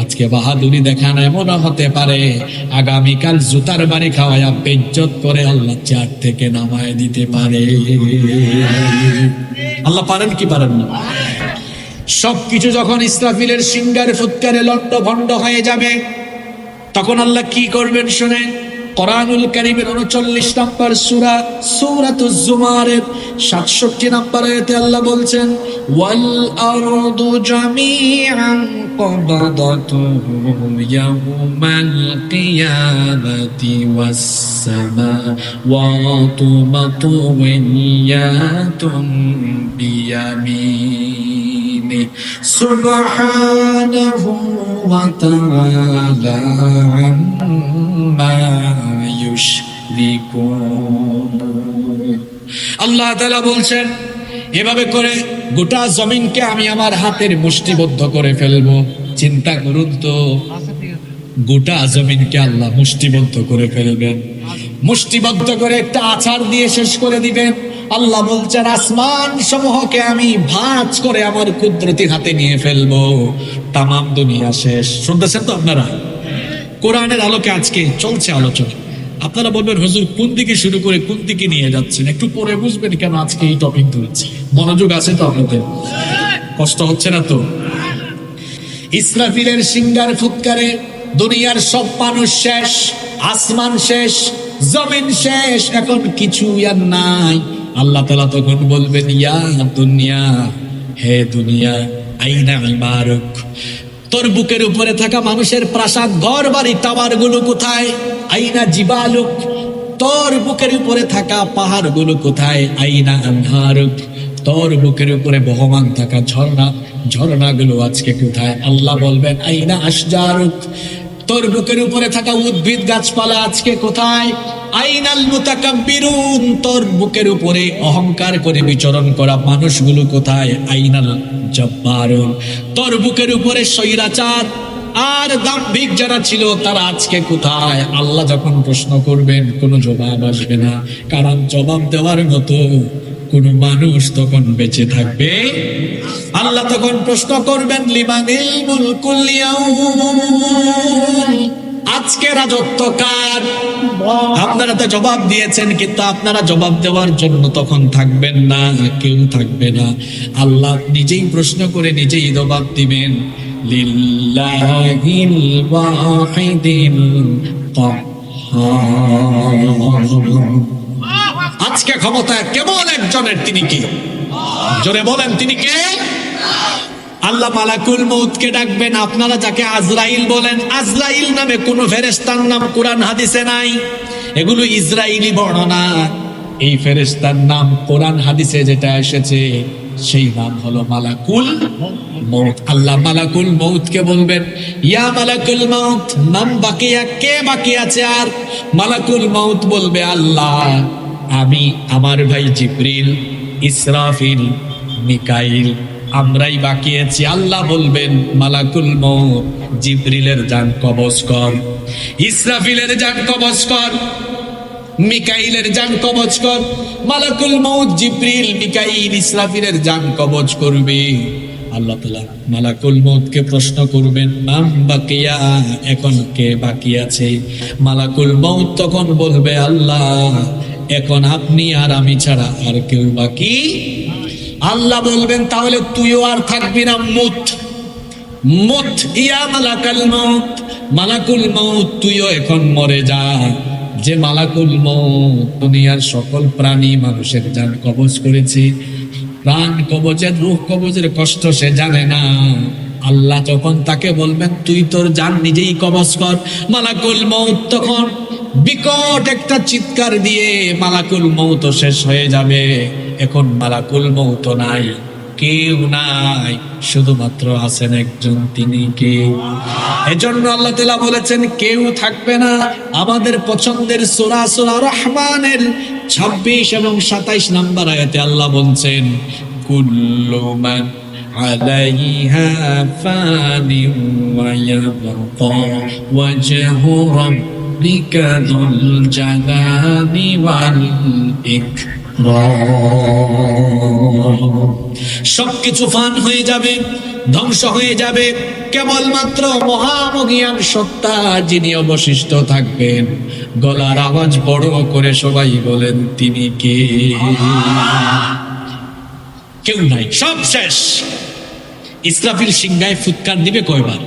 আজকে বাহাদুরি দেখানো এমনও হতে পারে আগামীকাল জুতার বাড়ি খাওয়ায়া বেইজ্জত করে আল্লাহ চেয়ার থেকে নামায় দিতে পারে। আল্লাহ পারেন কি পারেন না? সবকিছু যখন ইসরাফিলের সিংহার ফুৎকারে লন্ড ভন্ড হয়ে যাবে, তখন আল্লাহ কি করবেন শুনেন। কোরআনুল কারীমের 39 নম্বর সূরা সূরাতুজ জুমারের 67 নম্বর আয়াতে আল্লাহ বলছেন, ওয়াল আরদু জামিআন কবদাতুহু ইয়াওমাল কিয়ামাতি ওয়াস সামাওয়াতু মাতউইয়াতুন বিয়ামিনি সুবহানাহু ওয়া তাআলা আম্মা ইউশরিকুন। আল্লাহ তাআলা বলছেন, এভাবে করে গোটা জমিনকে আমি আমার হাতের মুষ্টিবদ্ধ করে ফেলবো। চিন্তা করুন তো, গোটা জমিনকে আল্লাহ মুষ্টিবদ্ধ করে ফেলবেন, মুষ্টিবদ্ধ করে একটা আছাড় দিয়ে শেষ করে দিবেন। আল্লাহ বলছেন, আসমান সমূহকে আমি ভাঁজ করে আমার কুদরতি হাতে নিয়ে ফেলবো, তামাম দুনিয়া শেষ। শুনতেছেন তো আপনারা? কোরআনের আলোকে আজকে চলছে আলোচনা। আপনারা বলবেন, হুজুর কোন দিকে শুরু করে কোন দিকে নিয়ে যাচ্ছেন? একটু পরে বুঝবেন কেন আজকে এই টপিক ধরেছি। মনোযোগ আছে তো আপনাদের? কষ্ট হচ্ছে না তো? ইসরাফিলের সিংহার ফুৎকারে দুনিয়ার সব মানুষ শেষ, আসমান শেষ, জমিন শেষ, এখন কিছু আর নাই। আল্লাহ তাআলা তখন বলবেন, ইয়া দুনিয়া, হে দুনিয়া, আইনা ইমারুক, তোর বুকের উপরে থাকা মানুষের প্রাসাদ, ঘর বাড়ি, টাওয়ার গুলো কোথায়? আইনা জিবালুক, তোর বুকের উপরে থাকা পাহাড় গুলো কোথায়? আইনা আনহারুক, তোর বুকের উপরে বহমান থাকা ঝর্ণা গুলো আজকে কোথায়? আল্লাহ বলবেন, আইনা আশজারুক, তোর বুকের উপরে থাকা উদ্ভিদ গাছপালা আজকে কোথায়? আইনাল মুতাকাব্বিরুন, তোর বুকের উপরে অহংকার করে বিচরণ করা মানুষগুলো কোথায়? আইনাল জব্বারুন, তোর বুকের উপরে স্বৈরাচার আর দাম্ভিক যারা ছিল তারা আজকে কোথায়? আল্লাহ যখন প্রশ্ন করবেন কোনো জবাব আসবে না, কারণ জবাব দেওয়ার মতো কোন মানুষ তখন বেঁচে থাকবে? আল্লাহ তখন প্রশ্ন করবেন, লিমানিল মুলকুল ইয়াউম, আজকে রাজত্ব কার? আপনারা তো জবাব দিয়েছেন, কিন্তু আপনারা জবাব দেওয়ার জন্য তখন থাকবেন না, কেউ থাকবে না। আল্লাহ নিজেই প্রশ্ন করে নিজেই জবাব দিবেন, লিল্লাহিল ওয়াহিদিল কাহ্হার। আজকে ক্ষমতায় কেবল একজনের, তিনি কি? জোরে বলেন, তিনি কে? আল্লাহ মালাকুল মউতকে ডাকবেন। আপনারা যাকে আজরাইল বলেন, আজরাইল নামে কোন ফেরেশতার নাম কোরআন হাদিসে নাই, এগুলো ইসরাইলি বর্ণনা। এই ফেরেশতার নাম কোরআন হাদিসে যেটা এসেছে সেই নাম হলো মালাকুল মউত। আল্লাহ মালাকুল মউতকে বলবেন, ইয়া মালাকুল মউত মান বাকিয়া, কে বাকি আছে? আর মালাকুল মউত বলবে, আল্লাহ আমি, আমার ভাই জিবরিল, ইসরাফিল, মিকাইল, আমরাই বাকি আছি। আল্লাহ বলবেন, মালাকুল মউত জিবরিলের জান কবজ কর, ইসরাফিলের জান কবজ কর, মিকাইলের জান কবজ কর। মালাকুল মউত জিবরিল, মিকাইল, ইসরাফিলের জান কবজ করবে। আল্লাহ তাআলা মালাকুল মউতকে প্রশ্ন করবেন, নাম বাকিয়া, এখন কে বাকি আছে? মালাকুল মউত তখন বলবে, আল্লাহ এখন আপনি আর আমি ছাড়া আর কেউ বাকি। আল্লাহ বলবেন, তাহলে তুইও আর থাকবি না, মুত মুত ইয়া মালাকুল মউত, মালাকুল মউত তুইও এখন মরে যা। যে মালাকুল মউত দুনিয়ার সকল প্রাণী মানুষের জান কবজ করেছে, প্রাণ কবজের, রূহ কবজের কষ্ট সে জানে না। আল্লাহ যখন তাকে বলবেন, তুই তোর জান নিজেই কবজ কর, মালাকুল মউত তখন বিকট একটা চিৎকার দিয়ে মালাকুল মউত শেষ হয়ে যাবে। এখন মালাকুল মউত নাই, কেউ নাই, শুধুমাত্র আছেন একজন, তিনি কে? এজন্য আল্লাহ তাআলা বলেছেন কেউ থাকবে না। আমাদের পছন্দের সূরা সূরা রহমানের 26 এবং 27 নম্বর আয়াতে আল্লাহ বলছেন, কুল্লু মান আলাইহা ফানি ওয়া ইয়াবকা ওয়াজহু রাব্বিকা যুল জালালি ওয়াল ইকরাম। সবকিছু ফান হয়ে যাবে, ধ্বংস হয়ে যাবে, কেবলমাত্র মহামহিয়ান সত্তা যিনি অবশিষ্ট থাকবেন। গলার আওয়াজ বড় করে সবাই বলেন, তিনি কে? কেউ নাই, সব শেষ। ইসরাফিল সিংহায় ফুৎকার দিবে কয়বার?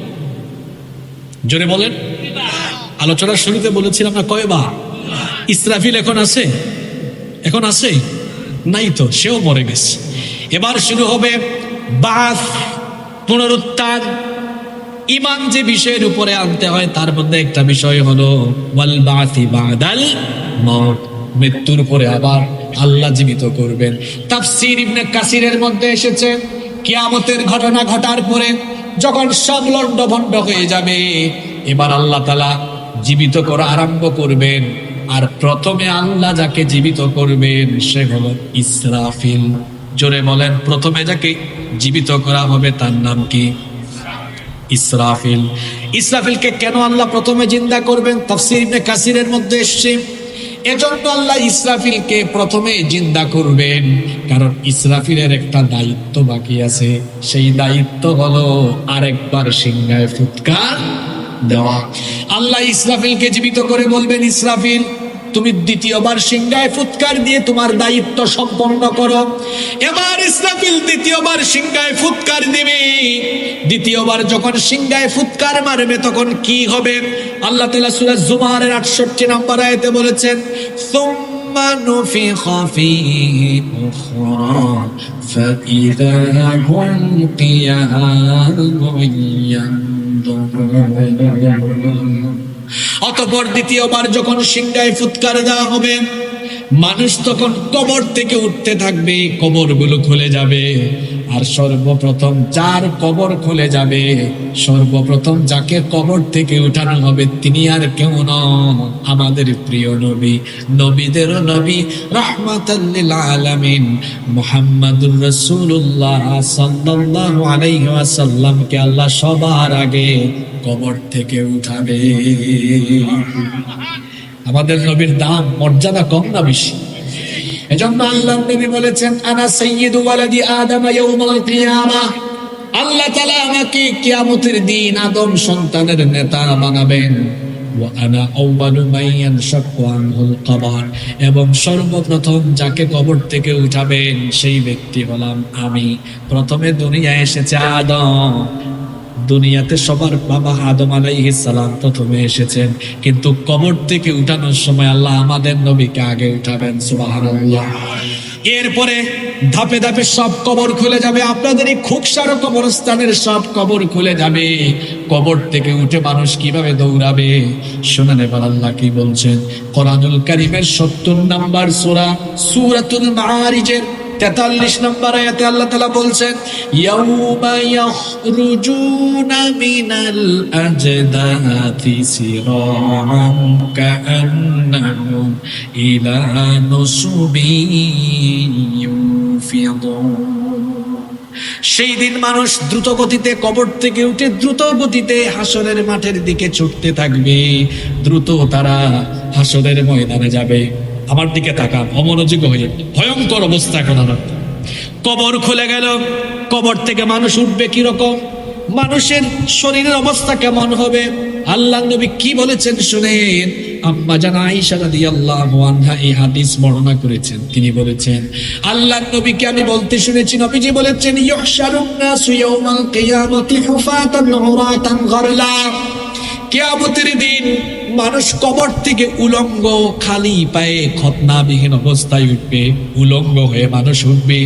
জোরে বলেন। আলোচনার শুরুতে বলেছিলাম না কয়বার? ইসরাফিল এখন আছে? এখন আছে? নাই তো, সেও মরে গেছে। এবার শুরু হবে বাস, পুনরুত্থান। ঈমান যে বিষয়ের উপরে আনতে হয় তার মধ্যে একটা বিষয় হলো ওয়াল বাসি বাদাল মউত, মৃত্যুর পরে আবার আল্লাহ জীবিত করবেন। তাফসীর ইবনে কাসিরের মধ্যে এসেছে, কিয়ামতের ঘটনা ঘটার পরে যখন সব লন্ডভন্ড হয়ে যাবে, এবার আল্লাহ তাআলা জীবিত করা আরম্ভ করবেন। আর প্রথমে আল্লাহ যাকে জীবিত করবেন সে হলো ইসরাফিল। জোরে বলেন, প্রথমে যাকে জীবিত করা হবে তার নাম কি? ইসরাফিল। ইসরাফিলকে কেন আল্লাহ প্রথমে জিন্দা করবেন? তাফসীর ইবনে কাসিরের মধ্যে এসেছে, এজন্য আল্লাহ ইসরাফিলকে প্রথমে জিন্দা করবেন কারণ ইসরাফিলের একটা দায়িত্ব বাকি আছে। সেই দায়িত্ব হলো আরেকবার সিংহায় ফুৎকার দেওয়া। আল্লাহ ইসরাফিলকে জীবিত করে বলবেন, ইসরাফিল তুমি দ্বিতীয়বার সিংহায় ফুৎকার দিয়ে তোমার দায়িত্ব সম্পন্ন করো। এবার ইসরাফিল দ্বিতীয়বার সিংহায় ফুৎকার দিবে। দ্বিতীয়বার যখন সিংহায় ফুৎকার মারবে তখন কি হবে? আল্লাহ তাআলা সূরা জুমারের 68 নম্বর আয়াতে বলেছেন, সুম্মা নুফিখা ফীহি উখরা ফাইযা হুম কিয়ামুন ইয়ানদুরুন। অতঃপর দ্বিতীয়বার যখন সিংহায় ফুৎকার দেওয়া হবে, মানুষ তখন কবর থেকে উঠতে থাকবে, কবরগুলো খুলে যাবে। আর সর্বপ্রথম যার কবর খুলে যাবে, সর্বপ্রথম যাকে কবর থেকে উঠানো হবে তিনি আর কেউ নন, আমাদের প্রিয় নবী, নবীদের নবী, রাহমাতাল লিল আলামিন মুহাম্মাদুর রাসূলুল্লাহ সাল্লাল্লাহু আলাইহি ওয়াসাল্লামকে আল্লাহ সবার আগে কবর থেকে উঠাবে। আমাদের নবীর দাম, মর্যাদা কম না বেশি? এজন্য আল্লাহর নবী বলেছেন, আনা সাইয়্যিদু ওয়ালাদি আদম ইয়াউমাল কিয়ামাহ। আল্লাহ তাআলা আমাকে কিয়ামতের দিন আদম সন্তানের নেতা বানাবেন। ওয়া আনা আউয়ালু মান ইয়ানশাক্কু আনহুল কবর, এবং সর্বপ্রথম যাকে কবর থেকে উঠাবেন সেই ব্যক্তি হলাম আমি। প্রথমে দুনিয়ায় এসেছে আদম, দুনিয়াতে সবার বাবা আদম আলাইহিস সালাম প্রথমে এসেছেন, কিন্তু কবর থেকে উঠানোর সময় আল্লাহ আমাদের নবীকে আগে উঠাবেন। সুবহানাল্লাহ। এরপরে ধাপে ধাপে সব কবর খুলে যাবে, আপনাদের এই খুকসার কবরস্থানের সব কবর খুলে যাবে। কবর থেকে উঠে মানুষ কিভাবে দৌড়াবে শুনেন এবার আল্লাহ কি বলছেন। কোরআনুল কারীমের ৭০ নম্বর সূরা সূরাতুল মাআরিজের ৪৩ নম্বর আয়াতে আল্লাহ তাআলা বলছেন, ইয়াউমা ইয়াখরুজুনা মিনাল আজদাথি সিরাআন কাআন্নাহুম ইলা নুসুবিন ইউফিদুন। সেই দিন মানুষ দ্রুত গতিতে কবর থেকে উঠে দ্রুত গতিতে হাসরের মাঠের দিকে ছুটতে থাকবে। দ্রুত তারা হাসরের ময়দানে যাবে। আমার দিকে তাকান, অমনোযোগ হয়ে, ভয়ঙ্কর অবস্থা এখন আমার। কবর খুলে গেল, কবর থেকে মানুষ উঠবে কিরকম, মানুষের শরীরের অবস্থা কেমন হবে, আল্লাহ নবী কি বলেছেন শুনেন। আম্মা জান আয়েশা রাদিয়াল্লাহু আনহা এই হাদিস বর্ণনা করেছেন। তিনি বলেছেন, আল্লাহ নবীকে আমি বলতে শুনেছি, নবীজি বলেছেন, ইউহশারুন নাসু ইয়াউমাল কিয়ামাতি হুফাতান উরাতান গারলা। কিয়ামতের দিন মানুষ কবর থেকে উলঙ্গ খালি পায়ে খতনাবিহীন অবস্থায় উঠবে। উলঙ্গ হয়ে মানুষ উঠবে,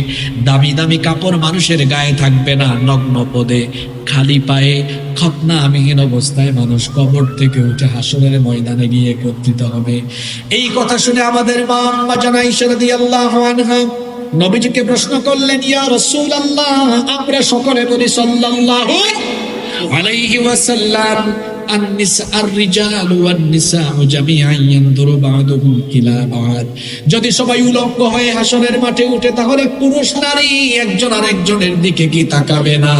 দামি দামি কাপড় মানুষের গায়ে থাকবে না, নগ্ন পদে খালি পায়ে খতনাবিহীন অবস্থায় মানুষ কবর থেকে উঠে হাসরের ময়দানে গিয়ে একত্রিত হবে। এই কথা শুনে আমাদের মা আম্মা জান আয়েশা রাদিয়াল্লাহু আনহা নবীজিকে প্রশ্ন করলেন, ইয়া রাসূলুল্লাহ, আমরা সকলে বলি সাল্লাল্লাহু আলাইহি ওয়াসাল্লাম, যদি সবাই উলঙ্গ হয়ে হাসরের মাঠে উঠে তাহলে পুরুষ নারী একজন আরেকজনের দিকে কি তাকাবে না?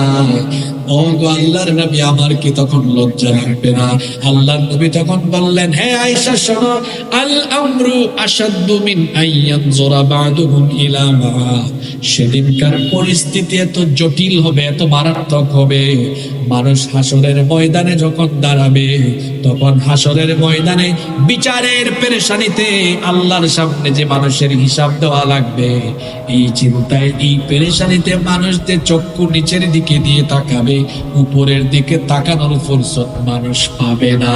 ও গো আল্লাহর নবী, আমার কি তখন লজ্জা লাগবে না? আল্লাহর নবী তখন বললেন, হে আয়েশা শোনো, আল আমরু আশাদ্দু মিন আইয়ানজুরা বা'দুহুম ইলা বা'দ। সেদিনকার পরিস্থিতি এত জটিল হবে, এত মারাত্মক হবে। মানুষ হাসরের ময়দানে যখন দাঁড়াবে, তখন হাসরের ময়দানে বিচারের পেরেশানিতে আল্লাহর সামনে যে মানুষের হিসাব দেওয়া লাগবে, এই চিন্তায়, এই পেরেশানিতে মানুষদের চক্ষু নিচের দিকে দিয়ে তাকাবে, উপরের দিকে তাকানোর ফুরসত মানুষ পাবে না।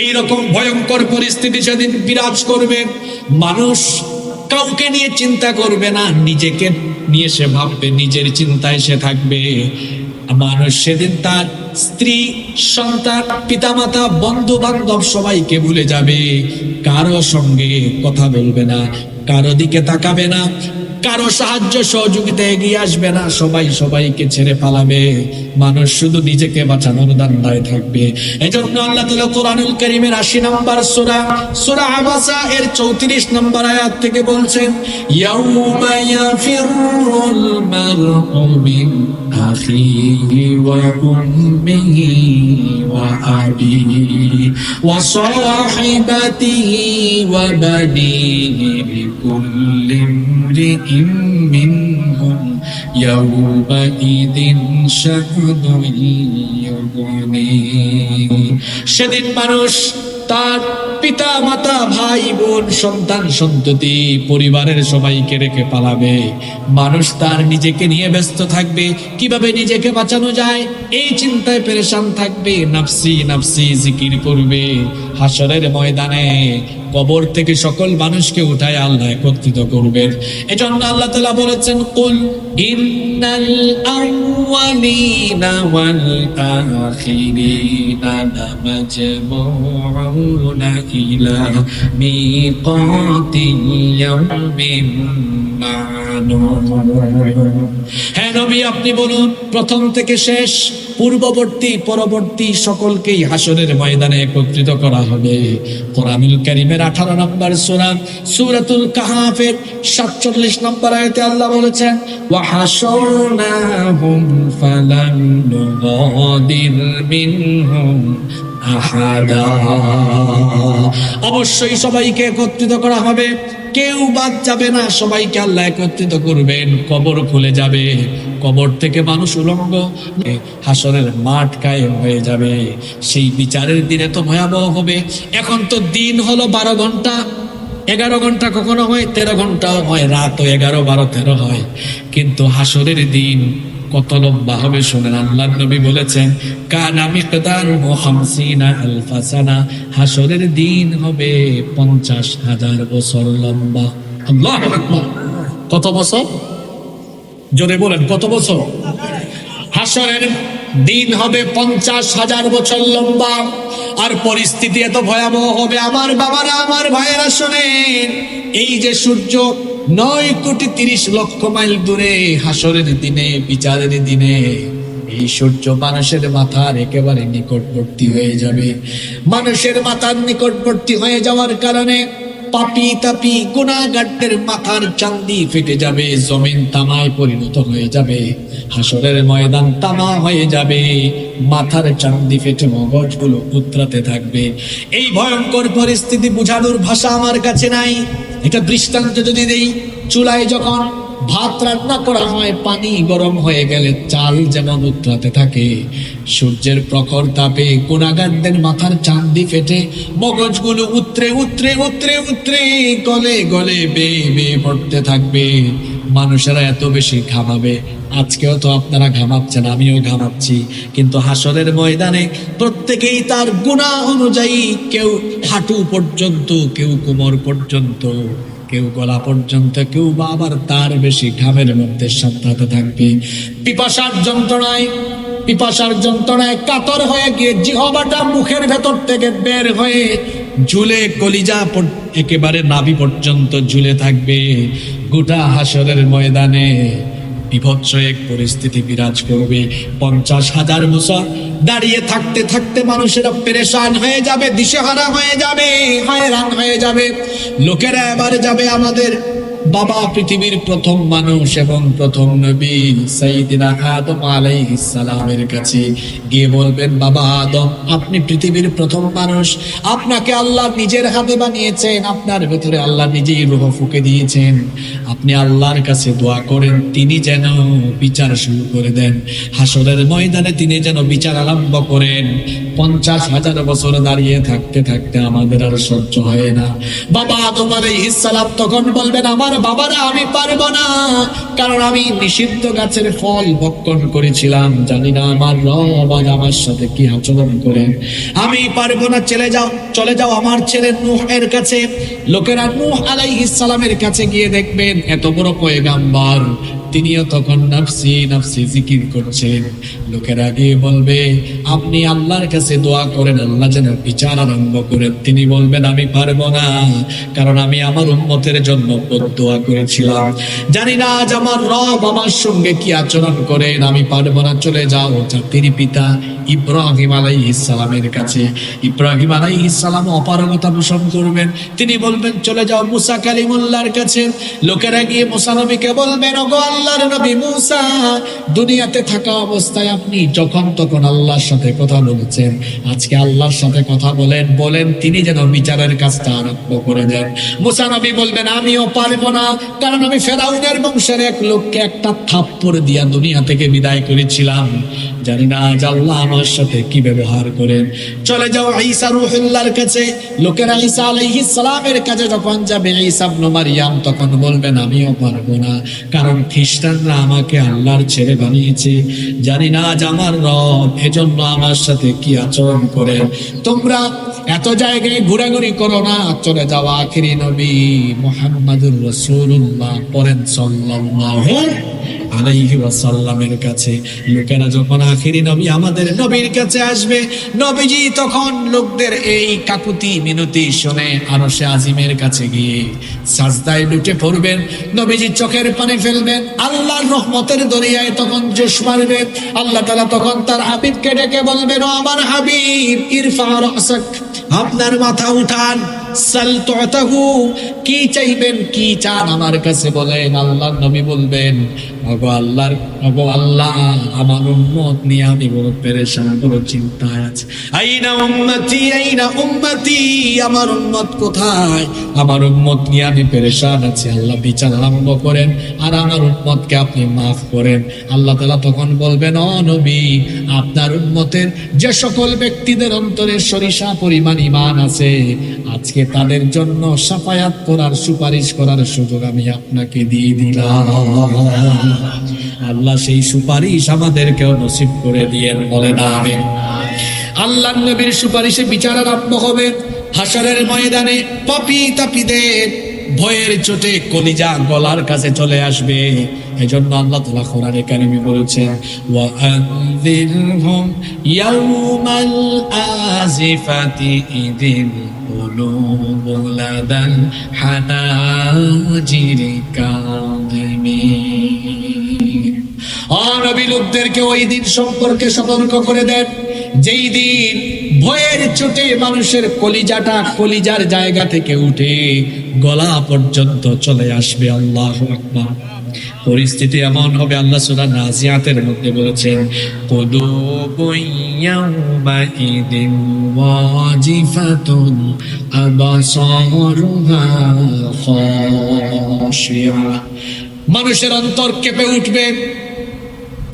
এইরকম ভয়ঙ্কর পরিস্থিতি সেদিন বিরাজ করবে। মানুষ কাউকে নিয়ে চিন্তা করবে না, নিজেকে নিয়ে সে ভাববে, নিজের চিন্তায় সে থাকবে। মানুষ সেদিন তার স্ত্রী, সন্তান, পিতামাতা, বন্ধু বান্ধব সবাইকে ভুলে যাবে। কারো সঙ্গে কথা বলবে না, কারো দিকে তাকাবে না, কারো সাহায্য সহযোগিতা এগিয়ে আসবে না, সবাই সবাইকে ছেড়ে পালাবে। মানুষ শুধু নিজেকে বাঁচানোর ধান্দায় থাকবে। এজন্য আল্লাহ তাআলা কোরআনুল কারীমের ৮০ নম্বর সূরা আবাসা এর ৩৪ নম্বর আয়াত থেকে বলছেন, ইয়াউমা ইয়াফিরুল মারউ মিন আখিহি ওয়া উম্মিহি ওয়া আবিহি ওয়া সাহিবাতিহি ওয়া বানিহি বিকুল্লি ইমরিইন মিনহুম ইয়াউমাইযিন শাহদুন ইউগনি। সেদিন মানুষ তার পিতা মাতা, ভাই বোন, সন্তান সন্ততি, পরিবারের সবাইকে রেখে পালাবে। মানুষ তার নিজেকে নিয়ে ব্যস্ত থাকবে, কিভাবে নিজেকে বাঁচানো যায় এই চিন্তায় পেরেশান থাকবে, নাফসি নাফসি জিকির করবে। হাসরের ময়দানে কবর থেকে সকল মানুষকে উঠায় আল্লাহ একত্রিত করবেন। এজন্য আল্লাহ তাআলা বলেছেন, কুল ইন্নাল আউয়ালিনা ওয়াল আখিরিনা লামাজমুউনা ইলা মিকাতি ইয়াউমিন মা'লুম। হে নবী, আপনি বলুন, প্রথম থেকে শেষ, পূর্ববর্তী পরবর্তী সকলকেই হাসরের ময়দানে একত্রিত করা হবে। কোরআনুল কারীমের ১৮ নম্বর সূরা সূরাতুল কাহফের ৪৭ নম্বর আয়াতে আল্লাহ বলেছেন, ওয়া হাশরনাহুম ফালাম নুগাদির মিনহুম আহাদা। অবশ্যই সবাইকে একত্রিত করা হবে, কেউ বাদ যাবে না, সবাইকে আল্লাহ একত্রিত করবেন। কবর খুলে যাবে, কবর থেকে মানুষ উলঙ্গ, হাসরের মাঠ কায়েম হয়ে যাবে। সেই বিচারের দিনে তো ভয়াবহ হবে। এখন তো দিন হলো 12 ঘন্টা, 11 ঘন্টা কখনো হয়, 13 ঘন্টাও হয়, রাত 11, 12, 13 হয়। কিন্তু হাসরের দিন কত লম্বা হবে শুনেন। আল্লাহর নবী বলেছেন কানা মিকদারুহু 50 আলফা সানা, হাসরের দিন হবে 50,000 বছর লম্বা। আল্লাহু আকবার। কত বছর? জোরে বলেন কত বছর? হাসরের দিন হবে 50,000 বছর লম্বা। আর পরিস্থিতি এত ভয়াবহ হবে আমার বাবারা, আমার ভাইয়েরা শোনেন, এই যে সূর্য 9,30,00,000 মাইল দূরে, হাসরের দিনে, বিচারের দিনে এই সূর্য মানুষের মাথার একেবারে নিকটবর্তী হয়ে যাবে। মানুষের মাথার নিকটবর্তী হয়ে যাওয়ার কারণে পাপি তাপি গুনাহগারদের মাথার চান্দি ফেটে যাবে, জমিন তামায় পরিণত হয়ে যাবে, হাসরের ময়দান তামা হয়ে যাবে, মাথার চান্দি ফেটে মগজগুলো উতরাতে থাকবে। এই ভয়ঙ্কর পরিস্থিতি বোঝানোর ভাষা আমার কাছে নাই। এটা দৃষ্টান্ত যদি দেই, চুলায় যখন ভাত রান্না করা হয়, পানি গরম হয়ে গেলে চাল যেমন উতরাতে থাকে, সূর্যের প্রখর তাপে গুনাহগারদের মাথার চান্দি ফেটে মগজগুলো উতরে উতরে উতরে উতরে গলে গলে বেয়ে বেয়ে পড়তে থাকবে। মানুষেরা এত বেশি ঘামাবে। আজকেও তো আপনারা ঘামাচ্ছেন, আমিও ঘামাচ্ছি, কিন্তু হাসরের ময়দানে প্রত্যেকেই তার গুনাহ অনুযায়ী, কেউ হাঁটু পর্যন্ত, কেউ কোমর পর্যন্ত, কেউ গলা পর্যন্ত, কেউ বা আবার তার বেশি ঘামের মধ্যে সাঁতরাতে থাকবে। পিপাসার যন্ত্রণায় কাতর হয়ে গিয়ে জিহ্বাটা মুখের ভেতর থেকে বের হয়ে ঝুলে কলিজা একেবারে নাভি পর্যন্ত ঝুলে থাকবে। গোটা হাসরের ময়দানে বিভৎস এক পরিস্থিতি বিরাজ করবে। 50,000 বছর দাঁড়িয়ে থাকতে থাকতে মানুষেরা পেরেশান হয়ে যাবে, দিশেহারা হয়ে যাবে, হয়রান হয়ে যাবে। লোকেরা এবারে যাবে আমাদের বাবা পৃথিবীর প্রথম মানুষ এবং প্রথম নবী সাইয়্যিদিনা আদম আলাইহিস সালামের কাছে গিয়ে বলবেন, বাবা আদম, আপনি পৃথিবীর প্রথম মানুষ, আপনাকে আল্লাহ নিজের হাতে বানিয়েছেন, আপনার ভেতরে আল্লাহ নিজেই রূহ ফুঁকে দিয়েছেন, আপনি আল্লাহর কাছে দোয়া করেন তিনি যেন বিচার শুরু করে দেন, হাসরের ময়দানে তিনি যেন বিচার আরম্ভ করেন। 50,000 বছর দাঁড়িয়ে থাকতে থাকতে আমাদের আর সহ্য হয় না। বাবা আদম আলাইহিস সালাম তখন বলবেন, আমার বাবারা, আমি পারবো না, কারণ আমি নিষিদ্ধ গাছের ফল ভক্ষণ করেছিলাম, জানি না আমার রব আজ আমার সাথে কি আচরণ করেন, আমি পারবো না, চলে যাও আমার ছেলে নূহের কাছে। লোকেরা নূহ আলাইহিস সালামের কাছে গিয়ে দেখবেন এত বড় পয়গাম্বর, তিনিও তখন নাফসি নাফসি জিকির করছেন। লোকেরা গিয়ে বলবে, আপনি আল্লাহর কাছে দোয়া করেন আল্লাহ যেন বিচার আরম্ভ করেন। তিনি বলবেন, আমি পারবো না, কারণ আমি আমার উম্মতের জন্য দোয়া করেছিলাম, জানি না আজ আমার রব আমার সঙ্গে কি আচরণ করেন, আমি পারবো না, চলে যাও তিনি পিতা ইব্রাহিম আলাইহিস সালামের কাছে। ইব্রাহিম আলাইহিস সালাম অপারগতা পোষণ করবেন, তিনি বলবেন চলে যাও মুসা কালিমুল্লাহর কাছে। লোকেরা গিয়ে মুসা নবীকে বলবেন, ওগো আল্লাহর নবী মুসা, দুনিয়াতে থাকা অবস্থায় আপনি যখন তখন আল্লাহর সাথে কথা বলেছেন, আজকে আল্লাহর সাথে কথা বলেন তিনি যেন বিচারের কাজটা আরম্ভ করে দেন। মুসা নবী বলবেন, আমিও পারবো না, কারণ আমি ফেরাউনের বংশের এক লোককে একটা থাপ্পড় দিয়া দুনিয়া থেকে বিদায় করেছিলাম, জানি না আজ আল্লাহ আমার সাথে কি ব্যবহার করেন। চলে যাও ঈসা রূহুল্লাহর কাছে। লোকেরা ঈসা আলাইহিস সালামের কাছে যখন যাবে, ঈসা ইবনে মারইয়াম তখন বলবেন, আমিও পারবো না, কারণ খ্রিস্টানরা আমাকে আল্লাহর ছেলে বানিয়েছে, জানি না আজ আমার রব এজন্য আমার সাথে কি আচরণ করেন। তোমরা এত জায়গায় ঘোরাঘুরি করো না, চলে যাও আখিরি নবী মুহাম্মাদুর রাসূলুল্লাহ পড়েন সাল্লাল্লাহু আলাইহি ওয়াসাল্লামের কাছে। লোকেরা যখন আখিরি নবী আমাদের নবীর কাছে আসবে, নবীজি তখন লোকদের এই কাকুতি মিনতি শুনে আরশে আজিমের কাছে গিয়ে সাজদায় লুটে পড়বেন, নবীজি চোখের পানি ফেলবেন, আল্লাহর রহমতের দরিয়ায় তখন জোশ মারবে। আল্লাহ তাআলা তখন তার হাবিবকে ডেকে বলবেন, ও আমার হাবিব, ইরফা রাসাক, আপনার মাথা উঠান, সাল তুতাহু, কি চাইবেন, কি চান আমার কাছে বলেন। আল্লাহর নবী বলবেন, ওগো আল্লাহ, আমার উম্মত নিয়ে আমি বড় পেরেশান, বড় চিন্তায় আছি। আইনা উম্মতি, আমার উম্মত কোথায়? আমার উম্মত নিয়ে আমি পেরেশান আছি, আল্লাহ বিচার আরম্ভ করেন আর আমার উম্মতকে আপনি মাফ করেন। আল্লাহ তাআলা তখন বলবেন, ও নবী, আপনার উম্মতের যে সকল ব্যক্তিদের অন্তরে সরিষা পরিমাণ ঈমান আছে, আজকে তাদের জন্য শাফায়াত করার, সুপারিশ করার সুযোগ আমি আপনাকে দিয়ে দিলাম। আল্লাহ সেই সুপারিশ আমাদেরকেও নসিব করে দিয়েন, বলেন আমিন। আল্লাহর নবীর সুপারিশে বিচার আরম্ভ হবে হাসরের ময়দানে। পাপী তাপীদের ভয়ের চোটে কলিজা গলার কাছে চলে আসবে। এজন্য আল্লাহ তাআলা কোরআনে কারিমে বলেছেন, ওয়া আনযিরহুম ইয়াউমাল আজিফাতি ইযিল কুলুবু লাদাল হানাজিরি কাযিমিন। নবী লোকদেরকে ওই দিন সম্পর্কে সতর্ক করে দেন, যেই দিন ভয়ের চোটে মানুষের কলিজাটা কলিজার জায়গা থেকে উঠে গলা পর্যন্ত চলে আসবে। আল্লাহু আকবার। পরিস্থিতি এমন হবে, আল্লাহ সূরা নাজিয়াতের মধ্যে বলেছেন, কুলুবুন ইয়াউমাইদিন ওয়াজিফাতুন আবসারুহা খাশিয়া। মানুষের অন্তর কেঁপে উঠবে,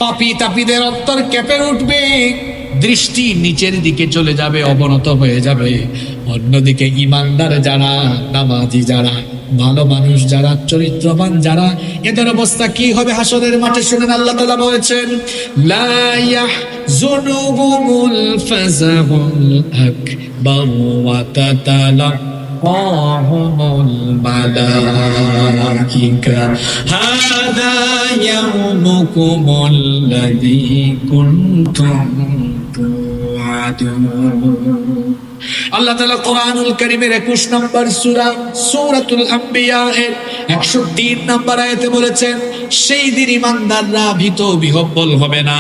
পাপী তাপীদের অন্তর কেঁপে উঠবে, দৃষ্টি নিচের দিকে চলে যাবে, অবনত হয়ে যাবে। অন্যদিকে ইমানদার যারা, নামাজি যারা, ভালো মানুষ যারা, চরিত্রবান যারা, এদের অবস্থা কি হবে হাসরের মাঠে শুনেন। আল্লাহ তাআলা বলেছেন, লা ইয়াহজুনুহুমুল ফাযাহুল আকবার ওয়া তাতালাক্কাহুমুল মালাইকা হাযা ইয়াউমুকুমুল্লাযী কুনতুম তুআদুন। আল্লাহ তাআলা কোরআনুল কারীমের 21 নম্বর সূরা সূরাতুল আম্বিয়া এর 103 নম্বর আয়াতে বলেছেন, সেই দিন ঈমানদাররা ভীত বিহ্বল হবে না,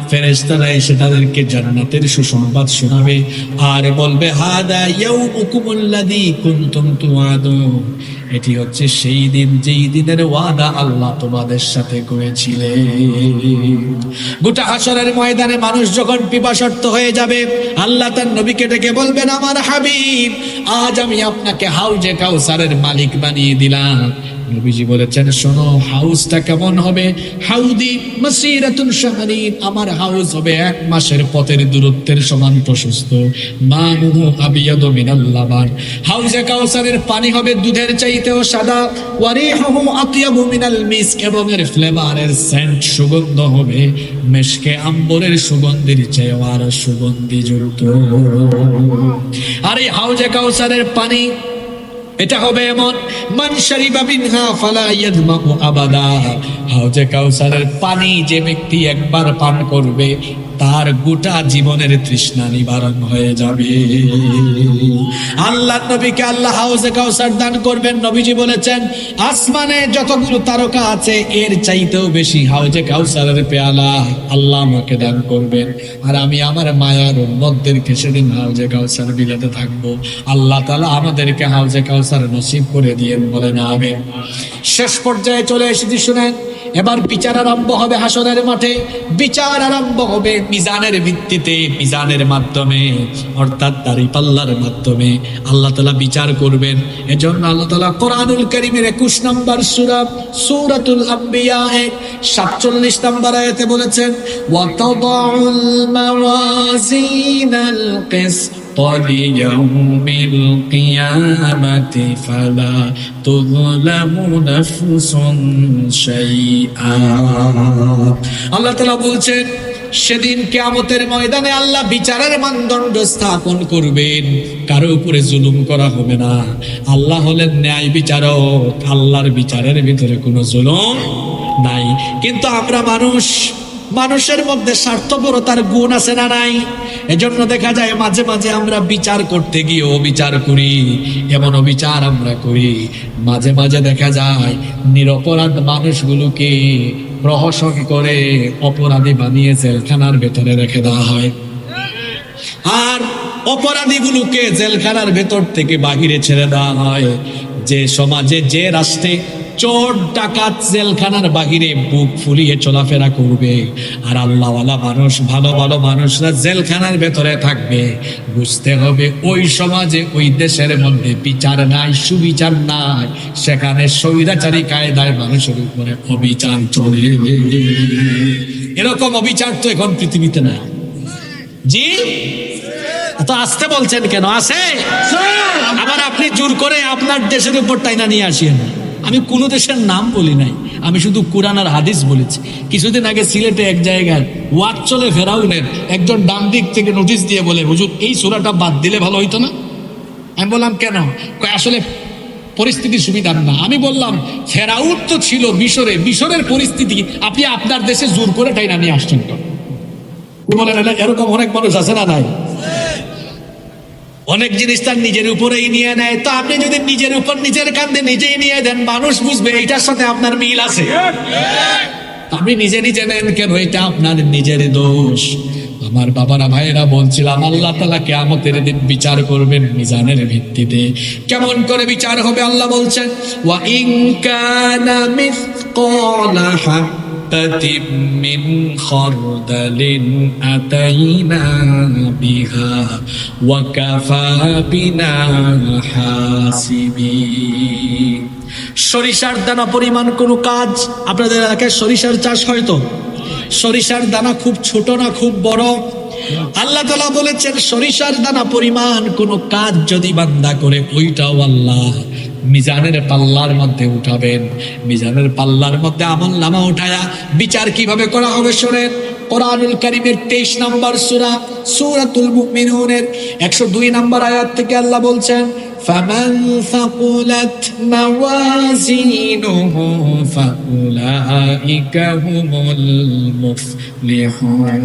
ফেরেশতারা এসে তাদেরকে জান্নাতের সুসংবাদ শোনাবে আর বলবে, হাদা ইয়াউমুকুমুল্লাযী কুনতুম তুআদুন। এটি হচ্ছে সেই দিন যেই দিনের ওয়াদা আল্লাহ তোমাদের সাথে করেছিলেন। গোটা হাসরের ময়দানে মানুষ যখন পিপাসার্ত হয়ে যাবে, আল্লাহ তার নবীকে ডেকে বলবেন, আমার হাবিব, আজ আমি আপনাকে হাউজে কাউসারের মালিক বানিয়ে দিলাম। নবীজি বলেছেন, শোনো, হাউসটা কেমন হবে? হাউদি মাসিরাতুন শাহরিন, আমার হাউস হবে 1 মাসের পথের দূরত্বের সমান প্রশস্ত। মানুহু আবিয়াদু মিনাল লাবান, হাউজে কাউসারের পানি হবে দুধের চাইতেও সাদা। ওয়ারিহুহু আতিয়াবু মিনাল মিস্ক, এবং এর ফ্লেভারের সেন্ট সুগন্ধ হবে মেশকে আম্বরের সুগন্ধির চেয়েও আরো সুগন্ধিযুক্ত। আর এই হাউজে কাউসারের পানি এটা হবে এমন, মান শারিবা মিনহা ফালা ইয়াদমাউ আবাদা। হাউজে কাউসারের পানি যে ব্যক্তি একবার পান করবে, তার গোটা জীবনের তৃষ্ণা নিবারণ হয়ে যাবে। আল্লাহর নবীকে আল্লাহ হাউজে কাউসার দান করবেন। নবীজি বলেছেন, আসমানে যতগুলো তারকা আছে এর চাইতেও বেশি হাউজে কাউসারের পেয়ালা আল্লাহ আমাকে দান করবেন, আর আমি আমার মায়ার উম্মতদেরকে সেদিন হাউজে কাউসার বিলাতে থাকবো। আল্লাহ তাআলা আমাদেরকে হাউজে কাউসার নসিব করে দিয়েন, বলেন আমিন। শেষ পর্যায়ে চলে এসেছি, শুনেন। এবার বিচার আরম্ভ হবে হাসরের মাঠে। বিচার আরম্ভ হবে মিজানের ভিত্তিতে, মিজানের মাধ্যমে, অর্থাৎ দাঁড়িপাল্লার মাধ্যমে আল্লাহ তাআলা বিচার করবেন। এজন্য আল্লাহ তাআলা কোরআনুল কারীমের 21 নম্বর সূরা সূরাতুল আম্বিয়া এর 47 নম্বর আয়াতে বলেছেন, ওয়া তাদাউল মাওয়াজিনাল কিসত লিয়াউমিল কিয়ামাতি ফালা তুযলামু নাফসুন শাইআ। আল্লাহ তাআলা বলছেন, সেদিন কিয়ামতের ময়দানে আল্লাহ বিচারের মানদণ্ড স্থাপন করবেন, কারো উপরে জুলুম করা হবে না। আল্লাহ হলেন ন্যায় বিচারক, আল্লাহর বিচারের ভিতরে কোনো জুলুম নাই। কিন্তু আমরা মানুষের মধ্যে স্বার্থপরতার গুণ আছে না নাই? এজন্য দেখা যায় মাঝে মাঝে আমরা বিচার করতে গিয়ে অবিচার করি, এমন অবিচার আমরা করি। মাঝে মাঝে দেখা যায় নিরপরাধ মানুষগুলোকে প্রহসন করে অপরাধী বানিয়ে জেলখানার ভেতরে রেখে দেওয়া হয়, আর অপরাধীগুলোকে জেলখানার ভেতর থেকে বাহিরে ছেড়ে দেওয়া হয়। যে সমাজে, যে রাষ্ট্রে চোর ডাকাত জেলখানার বাহিরে বুক ফুলিয়ে চলাফেরা করবে, আর আল্লাহওয়ালা মানুষ, ভালো ভালো মানুষরা জেলখানার ভেতরে থাকবে, বুঝতে হবে ওই সমাজে, ওই দেশের মধ্যে বিচার নাই, সুবিচার নাই, সেখানে স্বৈরাচারী কায়দায় মানুষের উপরে অবিচার চলে। এরকম অবিচার তো এখন পৃথিবীতে না। জি, তো আসতে বলছেন কেন? আছে। আবার আপনি জোর করে আপনার দেশের উপর টাইনা নিয়ে আসেন। আমি কোনো দেশের নাম বলি নাই, আমি শুধু কোরআন আর হাদিস বলেছি। কিছুদিন আগে সিলেটে এক জায়গায় ওয়াজ চলে ফেরাউনের, একজন ডান দিক থেকে নোটিশ দিয়ে বলে, হুজুর এই সূরাটা বাদ দিলে ভালো হইতো না। আমি বললাম কেন? আসলে পরিস্থিতি সুবিধার না। আমি বললাম ফেরাউন তো ছিল মিশরে, মিশরের পরিস্থিতি আপনি আপনার দেশে জোর করে টাইনা নিয়ে আসছেন তো। বলেন এরকম অনেক মানুষ আছে না নাই? অনেক জিনিস তার নিজের উপরেই নিয়ে নেয়। তো আপনি যদি নিজের উপর নিজের কাঁধে নিজেই নিয়ে দেন, মানুষ বুঝবে এইটার সাথে আপনার মিল আছে। আপনি নিজে নিজে নেন কেন? এটা আপনার নিজের দোষ। আমার বাবারা ভাইয়েরা বলছিলাম, আল্লাহ তাআলা কিয়ামতের দিন বিচার করবেন মিজানের ভিত্তিতে। কেমন করে বিচার হবে? আল্লাহ বলছেন, ওয়া ইন কানা মিসকালা হাব্বাতিন মিন খারদালিন আতাইনা বিহা ওয়া কাফা বিনা হাসিবিন। সরিষার দানা পরিমাণ কোনো কাজ, আপনাদের এলাকায় সরিষার চাষ হয়তো, সরিষার দানা খুব ছোট না খুব বড়? আল্লাহ তাআলা বলেছেন সরিষার দানা পরিমাণ কোন কাজ যদি বান্দা করে, ওইটাও আল্লাহ মিজানের পাল্লার মধ্যে উঠাবেন। মিজানের পাল্লার মধ্যে আমলনামা উঠায়া বিচার কিভাবে করা হবে শোনেন। কোরআনুল কারীমের 23 নম্বর সূরা সূরাতুল মুমিনুনের 102 নম্বর আয়াত থেকে আল্লাহ বলছেন, فمن ثقلت موازينه فأولئك هم المفلحون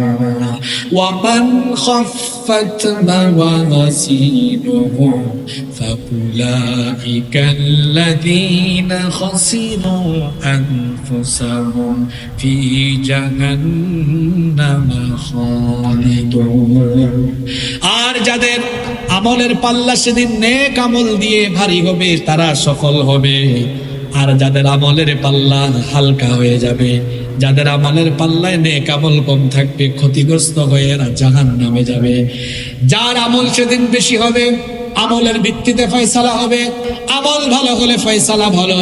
ومن خفت موازينه فأولئك الذين خسروا أنفسهم في جهنم خالدون। আর যাদের আমলের পাল্লা সেদিন নেক আমল দিয়ে ভারী হবে তারা সফল হবে, আর যাদের আমলের পাল্লা হালকা হয়ে যাবে, যাদের আমলের পাল্লায় নেক আমল কম থাকবে, ক্ষতিগ্রস্ত হয়ে এরা জাহান্নামে যাবে। যার আমল সেদিন বেশি হবে, আমলের ভিত্তিতে ফয়সালা হবে। আমল ভালো হলে ফয়সালা ভালো,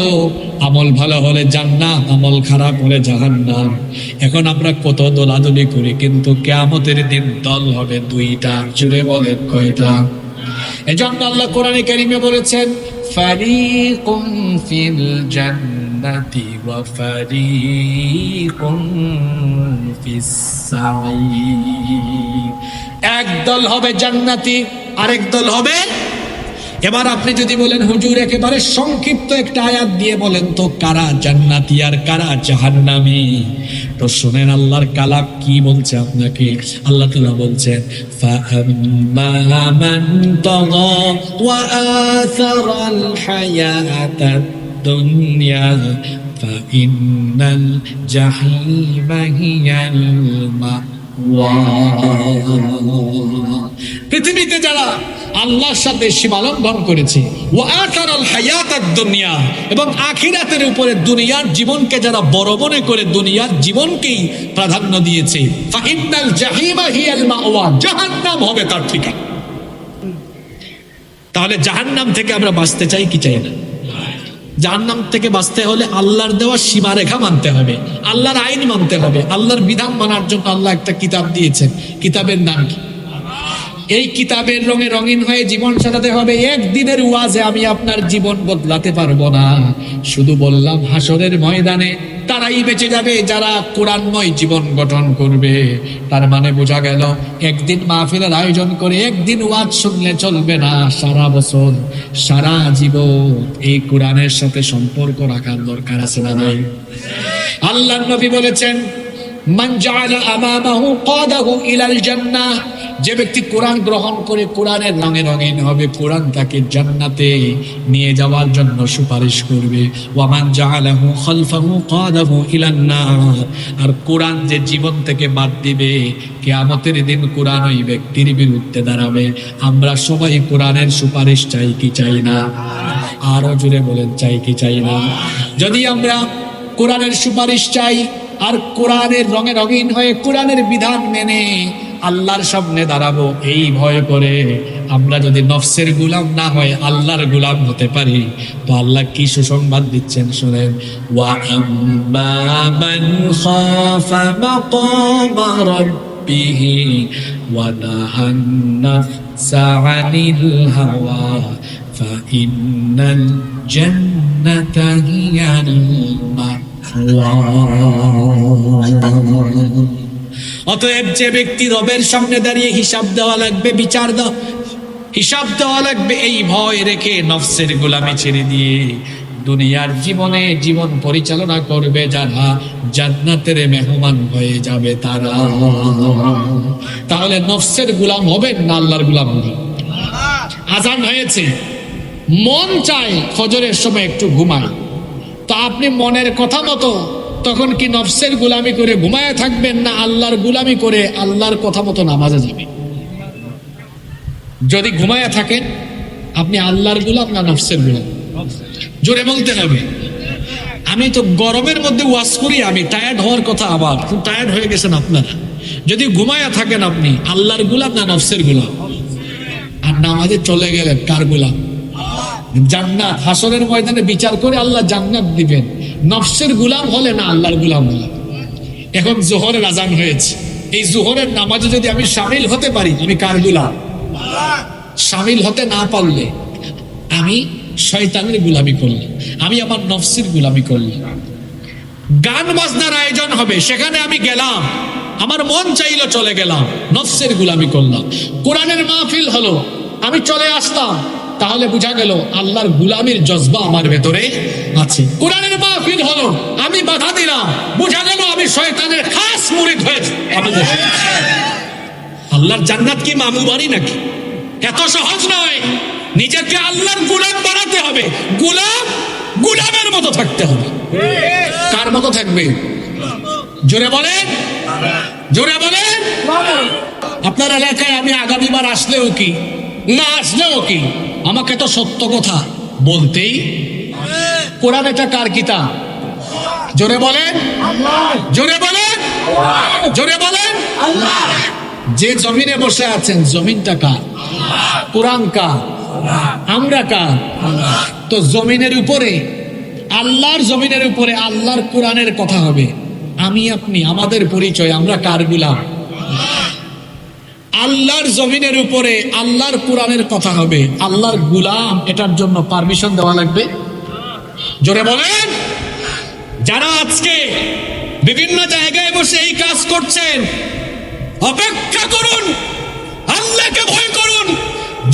আমল ভালো হলে জান্নাত, আমল খারাপ হলে জাহান্নাম। এখন আমরা কত দোলাদলি করি, কিন্তু কিয়ামতের দিন দল হবে দুইটা। জুড়ে বলেন কয়টা? এজন্য আল্লাহ কোরআনে কারীমে বলেছেন, ফারিকুন ফিল জান্নাতি ওয়া ফারিকুন ফিস সাঈর। এক দল হবে জান্নাতি, আরেক দল হবে। এবার আপনি যদি বলেন হুজুর একেবারে সংক্ষিপ্ত একটা আয়াত দিয়ে বলেন তো কারা জান্নাতি আর কারা জাহান্নামী, তো শুনেন আল্লাহর কালাম কি বলছে আপনাকে। আল্লাহ তাআলা বলছেন, ফাআম্মা মান তাগা ওয়া আসারাল হায়াতাদ দুনিয়া ফাইন্নাল জাহিমা হিয়াল মাওয়া। পৃথিবীতে যারা আল্লাহর সাথে সীমালঙ্ঘন করেছে, ওয়া আতারাল হায়াতাদ দুনিয়া, এবং আখিরাতের উপরে দুনিয়ার জীবনকে যারা বড় মনে করে দুনিয়ার জীবনকেই প্রাধান্য দিয়েছে, ফাইন্নাল জাহিমা হিয়াল মাওয়া, জাহান্নাম হবে তার ঠিকানা। তাহলে জাহান্নাম থেকে আমরা বাঁচতে চাই কি চাই না? জাহান্নাম থেকে বাঁচতে হলে আল্লাহর দেওয়া সীমারেখা মানতে হবে, আল্লাহর আইন মানতে হবে। আল্লাহর বিধান মানার জন্য আল্লাহ একটা কিতাব দিয়েছেন, কিতাবের নাম কি? এই কিতাবের রঙে রঙিন হয়ে জীবন সাজাতে হবে। একদিনের ওয়াজে আমি আপনার জীবন বদলাতে পারবো না। শুধু বললাম হাসরের ময়দানে তারাই বেঁচে যাবে যারা কোরআনময় জীবন গঠন করবে। তার মানে বোঝা গেল একদিন মাহফিলের আয়োজন করে একদিন ওয়াজ শুনলে চলবে না, সারা বছর সারা জীবন এই কোরআনের সাথে সম্পর্ক রাখার দরকার আছে না নাই? আল্লাহর নবী বলেছেন, মান জাআলা আমামাহু কাদাহু ইলাল জান্নাহ, যে ব্যক্তি কোরআন গ্রহণ করে কোরআনের রঙে রঙিন হবে, কোরআন তাকে জান্নাতে নিয়ে যাওয়ার জন্য সুপারিশ করবে। ওয়া মান জাআলাহু খালফাহু কাদাহু ইলান নার, আর কোরআন যে জীবন থেকে বাদ দিবে, কিয়ামতের দিন কোরআন ওই ব্যক্তির বিরুদ্ধে দাঁড়াবে। আমরা সবাই কোরআনের সুপারিশ চাই কি চাই না? আরো জোরে বলেন, চাই কি চাই না? যদি আমরা কোরআনের সুপারিশ চাই আর কোরআনের রঙে রঙিন হয়ে কোরআনের বিধান মেনে আল্লাহর সামনে দাঁড়াবো এই ভয় করে, আমরা যদি নফসের গোলাম না হয় আল্লাহর গোলাম হতে পারি, তো আল্লাহ কি সুসংবাদ দিচ্ছেন শুনেন। ওয়া আম্মা মান খাফা মাকামা রাব্বিহি ওয়া নাহান নাফসা আনিল হাওয়া ফাইন্নাল জান্নাহ জান্নাতা হিয়াল মাওয়া। অতএব যে ব্যক্তি রবের সামনে দাঁড়িয়ে হিসাব দেওয়া লাগবে, বিচার দেওয়া হিসাব দেওয়া লাগবে, এই ভয় রেখে নফসের গোলামি ছেড়ে দিয়ে দুনিয়ার জীবনে জীবন পরিচালনা করবে যারা, জান্নাতের মেহমান হয়ে যাবে তারা। তাহলে নফসের গোলাম হবেন না আল্লাহর গোলাম হবেন? আজান হয়েছে, মন চায় ফজরের সময় একটু ঘুমায়, তো আপনি মনের কথা মতো তখন কি নফসের গোলামি করে ঘুমায় থাকবেন, না আল্লাহর গোলামি করে আল্লাহর কথা মতো নামাজে যাবেন? যদি ঘুমায় থাকেন আপনি আল্লাহর গোলাম না নফসের গোলাম? জোরে বলতে হবে। আমি তো গরমের মধ্যে ওয়াজ করি, আমি টায়ার্ড হওয়ার কথা, আবার খুব টায়ার্ড হয়ে গেছেন আপনারা। যদি ঘুমায়া থাকেন আপনি আল্লাহর গোলাম না নফসের গোলাম? আর নামাজে চলে গেলেন কার গোলাম? জান্নাত হাসরের ময়দানে বিচার করে আল্লাহ জান্নাত দিবেন। নফসের গোলাম হলে না আল্লাহর গোলাম হলে? এখন জোহরের আজান হয়েছে, এই জোহরের নামাজে যদি আমি শামিল হতে পারি আমি কার গোলাম? শামিল হতে না পারলে আমি শয়তানের গোলামি করলাম, আমি আমার নফসের গোলামি করলাম। গান বাজনার আয়োজন হবে, সেখানে আমি গেলাম, আমার মন চাইলো চলে গেলাম, নফসের গোলামি করলাম। কোরআনের মাহফিল হলো, আমি চলে আসতাম, তাহলে বোঝা গেল আল্লাহর গোলামির জজবা আমার ভেতরে আছে। কোরআনের মাহফিল হলো, আমি বাধা দিলাম, বোঝা গেল আমি শয়তানের খাস মুরিদ হয়েছি। আল্লাহর জান্নাত কি মামু বাড়ি নাকি? এত সহজ নয়। নিজেকে আল্লাহর গোলাম বানাতে হবে, গোলাম গোলামের মতো থাকতে হবে। কার মতো থাকবে? জোরে বলেন, জোরে বলেন। আপনার এলাকায় আমি আগামীবার আসলেও কি না আসলেও কি, আমাকে তো সত্য কথা বলতেই। কোরআন এটা কার কিতাব? জোরে বলেন, জোরে বলেন, জোরে বলেন। যে জমিনে বসে আছেন জমিনটা কার? কোরআন কার? আমরা কার? তো জমিনের উপরে, আল্লাহর জমিনের উপরে আল্লাহর কোরআনের কথা হবে। আমি আপনি আমাদের পরিচয়, আমরা কার গোলাম? আল্লাহর জমিনের উপরে আল্লাহর কোরআনের কথা হবে, আল্লাহর গোলাম। এটার জন্য পারমিশন দেওয়া লাগবে। জোরে বলেন। যারা আজকে বিভিন্ন জায়গায় বসে এই কাজ করছেন, অপেক্ষা করুন, আল্লাহকে ভয় করুন।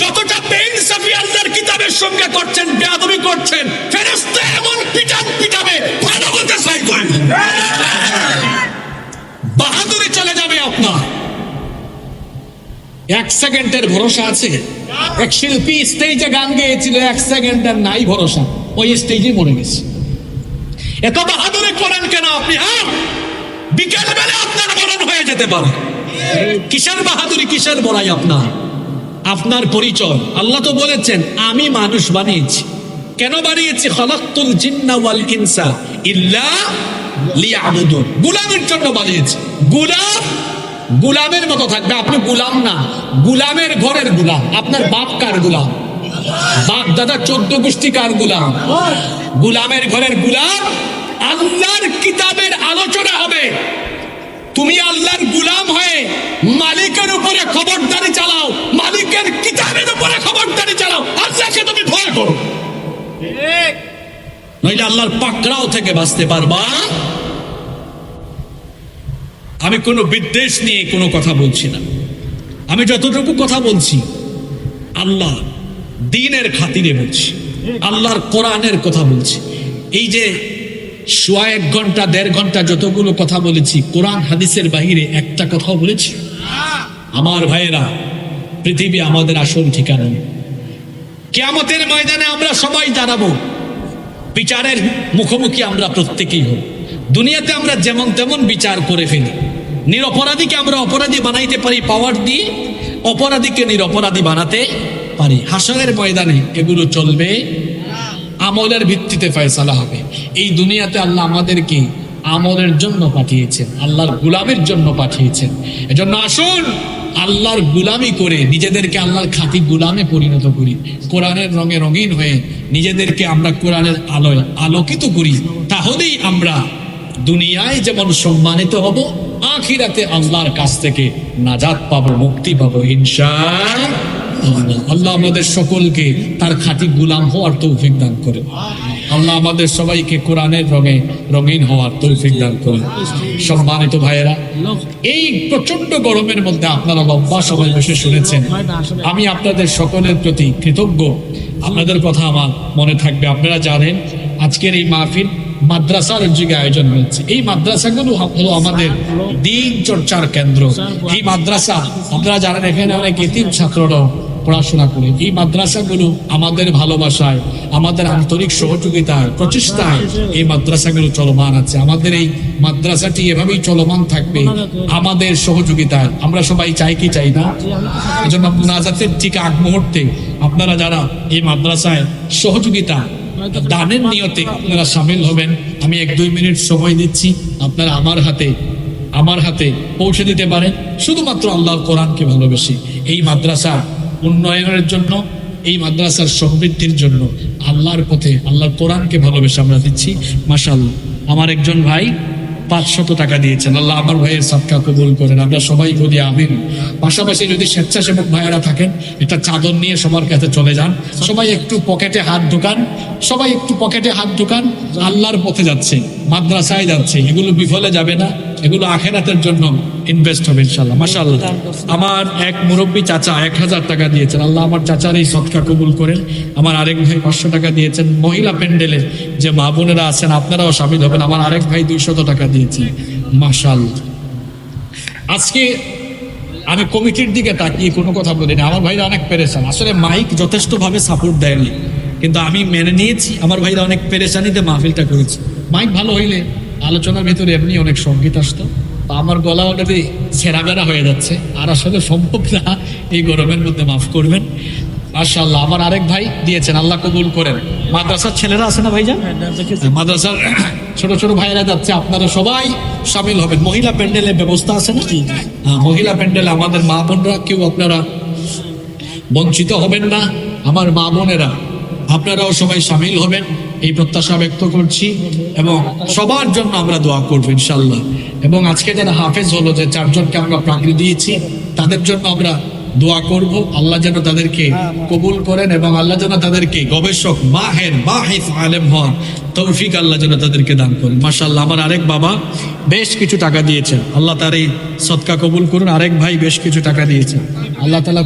যতটা বেইনসাফি আল্লাহর কিতাবের সঙ্গে করছেন, বেয়াদবি করছেন, ফেরেশতা এমন পিটান পিটাবে ভালো বলতে চাই করেন, বাহাদুরি চলে যাবে আপনার। এক সেকেন্ডের ভরসা আছে? এক শিল্পী স্টেজে গান গেয়েছিল, এক সেকেন্ডের নাই ভরসা, ওই স্টেজে মরে গেছে। এত বাহাদুরি করেন কেন আপনি? হ্যাঁ, বিকেল বেলা আপনার মরণ হয়ে যেতে পারে। কিসের বাহাদুরি, কিসের বড়াই আপনার? আপনার পরিচয়, আল্লাহ তো বলেছেন আমি মানুষ বানিয়েছি। কেন বানিয়েছি? খালাকতুল জিন্না ওয়াল ইনসা ইল্লা লিয়াবুদুন, গোলামের জন্য বানিয়েছি। গোলাম গোলামের মতো থাকবে, আপনি গোলাম না, গোলামের ঘরের গোলাম। আপনার বাপ কার গোলাম? বাপ দাদা 14 গোষ্ঠী কার গোলাম? গোলামের ঘরের গোলাম। আল্লাহর কিতাবের আলোচনা হবে, তুমি আল্লাহর গোলাম হয়ে মালিকের উপরে খবরদারি চালাও, মালিকের কিতাবের উপরে খবরদারি চালাও, আল্লাহকে তুমি ভয় করো, নইলে আল্লাহর পাকড়াও থেকে বাঁচতে পারবা। আমি কোনো বিদ্বেষ নিয়ে কোনো কথা বলছি না, আমি যতটুকু কথা বলছি আল্লাহ দ্বীনের খাতিরে বলছি, আল্লাহর কোরআনের কথা বলছি। এই যে সোয়া 1 ঘন্টা 1.5 ঘন্টা যতগুলো কথা বলেছি, কোরআন হাদিসের বাহিরে একটা কথাও বলেছি? আমার ভাইয়েরা, পৃথিবী আমাদের আসল ঠিকানা। কিয়ামতের ময়দানে আমরা সবাই দাঁড়াবো, বিচারের মুখোমুখি আমরা প্রত্যেকেই হব। দুনিয়াতে আমরা যেমন তেমন বিচার করে ফেলি, নিরপরাধীকে আমরা অপরাধী বানাইতে পারি পাওয়ার দিয়ে, অপরাধীকে নিরপরাধী বানাতে পারি। হাসরের ময়দানে এগুলো চলবে, আমলের ভিত্তিতে ফয়সালা হবে। এই দুনিয়াতে আল্লাহ আমাদেরকে আমলের জন্য পাঠিয়েছেন, আল্লাহর গোলামের জন্য পাঠিয়েছেন। এজন্য আসুন আল্লাহর গোলামি করে নিজেদেরকে আল্লাহর খাঁটি গোলামে পরিণত করি, কোরআনের রঙে রঙিন হয়ে নিজেদেরকে আমরা কোরআনের আলোয় আলোকিত করি। তাহলেই আমরা দুনিয়ায় যেমন সম্মানিত হব, আখিরাতে আল্লাহর কাছ থেকে নাজাত পাবো, মুক্তি পাবো ইনশাআল্লাহ। আল্লাহ আমাদের সকলকে তার খাঁটি গুলাম হওয়ার তৌফিক দান করে। আল্লাহ আমাদের সবাইকে কোরআনের রঙে রঙিন হওয়ার তৌফিক দান করে। সম্মানিত ভাইয়েরা, এই প্রচন্ড গরমের মধ্যে আপনারা লম্বা সময় বসে শুনেছেন। আমি আপনাদের সকলের প্রতি কৃতজ্ঞ। আপনাদের কথা আমার মনে থাকবে। আপনারা জানেন আজকের এই মাহফিল মাদ্রাসার উদ্যোগে আয়োজন হয়েছে। এই মাদ্রাসাগুলো হলো আমাদের দিন চর্চার কেন্দ্র। এই মাদ্রাসা আপনারা জানেন এখানে অনেক এতিম ছাত্ররাও পড়াশোনা করে। এই মাদ্রাসাগুলো আমাদের ভালোবাসায়, আমাদের আন্তরিক সহযোগিতায়, প্রচেষ্টায় এই মাদ্রাসাগুলো চলমান আছে। আমাদের এই মাদ্রাসাটি এভাবেই চলমান থাকবে আমাদের সহযোগিতায়। আমরা সবাই চাই কি চাই না? এজন্য মুনাজাতের ঠিক আগ মুহূর্তে আপনারা যারা এই মাদ্রাসায় সহযোগিতা দানের নিয়তে আপনারা সামিল হবেন, আমি 1-2 মিনিট সময় দিচ্ছি। আপনারা আমার হাতে পৌঁছে দিতে পারেন। শুধুমাত্র আল্লাহর কোরআনকে ভালোবেসে এই মাদ্রাসা উন্নয়নের জন্য, এই মাদ্রাসার সমৃদ্ধির জন্য আল্লাহর পথে আল্লাহর কোরআনকে ভালোবেসে আমরা দিচ্ছি। মাশাআল্লাহ, আমার একজন ভাই 500 টাকা দিয়েছেন। আল্লাহ আমার ভাইয়ের সাদকা কবুল করেন। আমরা সবাই বলি আমিন। পাশাপাশি যদি স্বেচ্ছাসেবক ভাইয়েরা থাকেন, এটা চাদর নিয়ে সবার কাছে চলে যান। সবাই একটু পকেটে হাত ঢুকান। আল্লাহর পথে যাচ্ছে, মাদ্রাসায় যাচ্ছে, এগুলো বিফলে যাবে না, এগুলো আখিরাতের জন্য ইনভেস্ট হবে ইনশাআল্লাহ। মাশাআল্লাহ, আমার এক মুরব্বী চাচা 1000 টাকা দিয়েছেন। আল্লাহ আমার চাচার এই সদকা কবুল করেন। আমার আরেক ভাই 500 টাকা দিয়েছেন। মহিলা প্যান্ডেলে যে মা বোনেরা আছেন আপনারাও শামিল হবেন। আমার আরেক ভাই 200 টাকা দিয়েছে। মাশাআল্লাহ, আজকে আমি কমিটির দিকে তাকিয়ে কোনো কথা বলিনি। আমার ভাইরা অনেক পেরেশান। আসলে মাইক যথেষ্টভাবে সাপোর্ট দেয়নি, কিন্তু আমি মেনে নিয়েছি। আমার ভাইরা অনেক পেরেশানিতে মাহফিলটা করেছে। মাইক ভালো হইলে আলোচনার ভিতরে এমনি অনেক সঙ্গীত আসতো। আমার গলা অলরেডি ছেঁড়াবেড়া হয়ে যাচ্ছে, আর আসলে সম্ভব না এই গরমের মধ্যে। মাফ করবেন। মাশাআল্লাহ, আমার আরেক ভাই দিয়েছেন, আল্লাহ কবুল করেন। মাদ্রাসার ছেলেরা আছে না ভাইজান? মাদ্রাসার ছোট ছোট ভাইরা যাচ্ছে, আপনারা সবাই সামিল হবেন। মহিলা প্যান্ডেলের ব্যবস্থা আছে না? মহিলা প্যান্ডেলে আমাদের মা বোনরা কেউ আপনারা বঞ্চিত হবেন না। আমার মা বোনেরা আপনারাও সবাই সামিল হবেন এই প্রত্যাশা ব্যক্ত করছি, এবং সবার জন্য আমরা দোয়া করবো ইনশাল্লাহ। এবং আজকে যারা হাফেজ হলো, যে 4 জনকে আমরা প্রাকৃতি দিয়েছি, তাদের জন্য আমরা দোয়া করব। আল্লাহ যেন তাদেরকে কবুল করেন, এবং আল্লাহ যেন তাদেরকে গবেষক, মাহের বাহিস আলেম হন তৌফিক আল্লাহ যেন তাদেরকে দান করেন। মাশাআল্লাহ, আমার আরেক বাবা বেশ কিছু টাকা দিয়েছেন। আল্লাহ তার এই সদকা কবুল করুন। আরেক ভাই বেশ কিছু টাকা দিয়েছেন। আল্লাহ তাআলা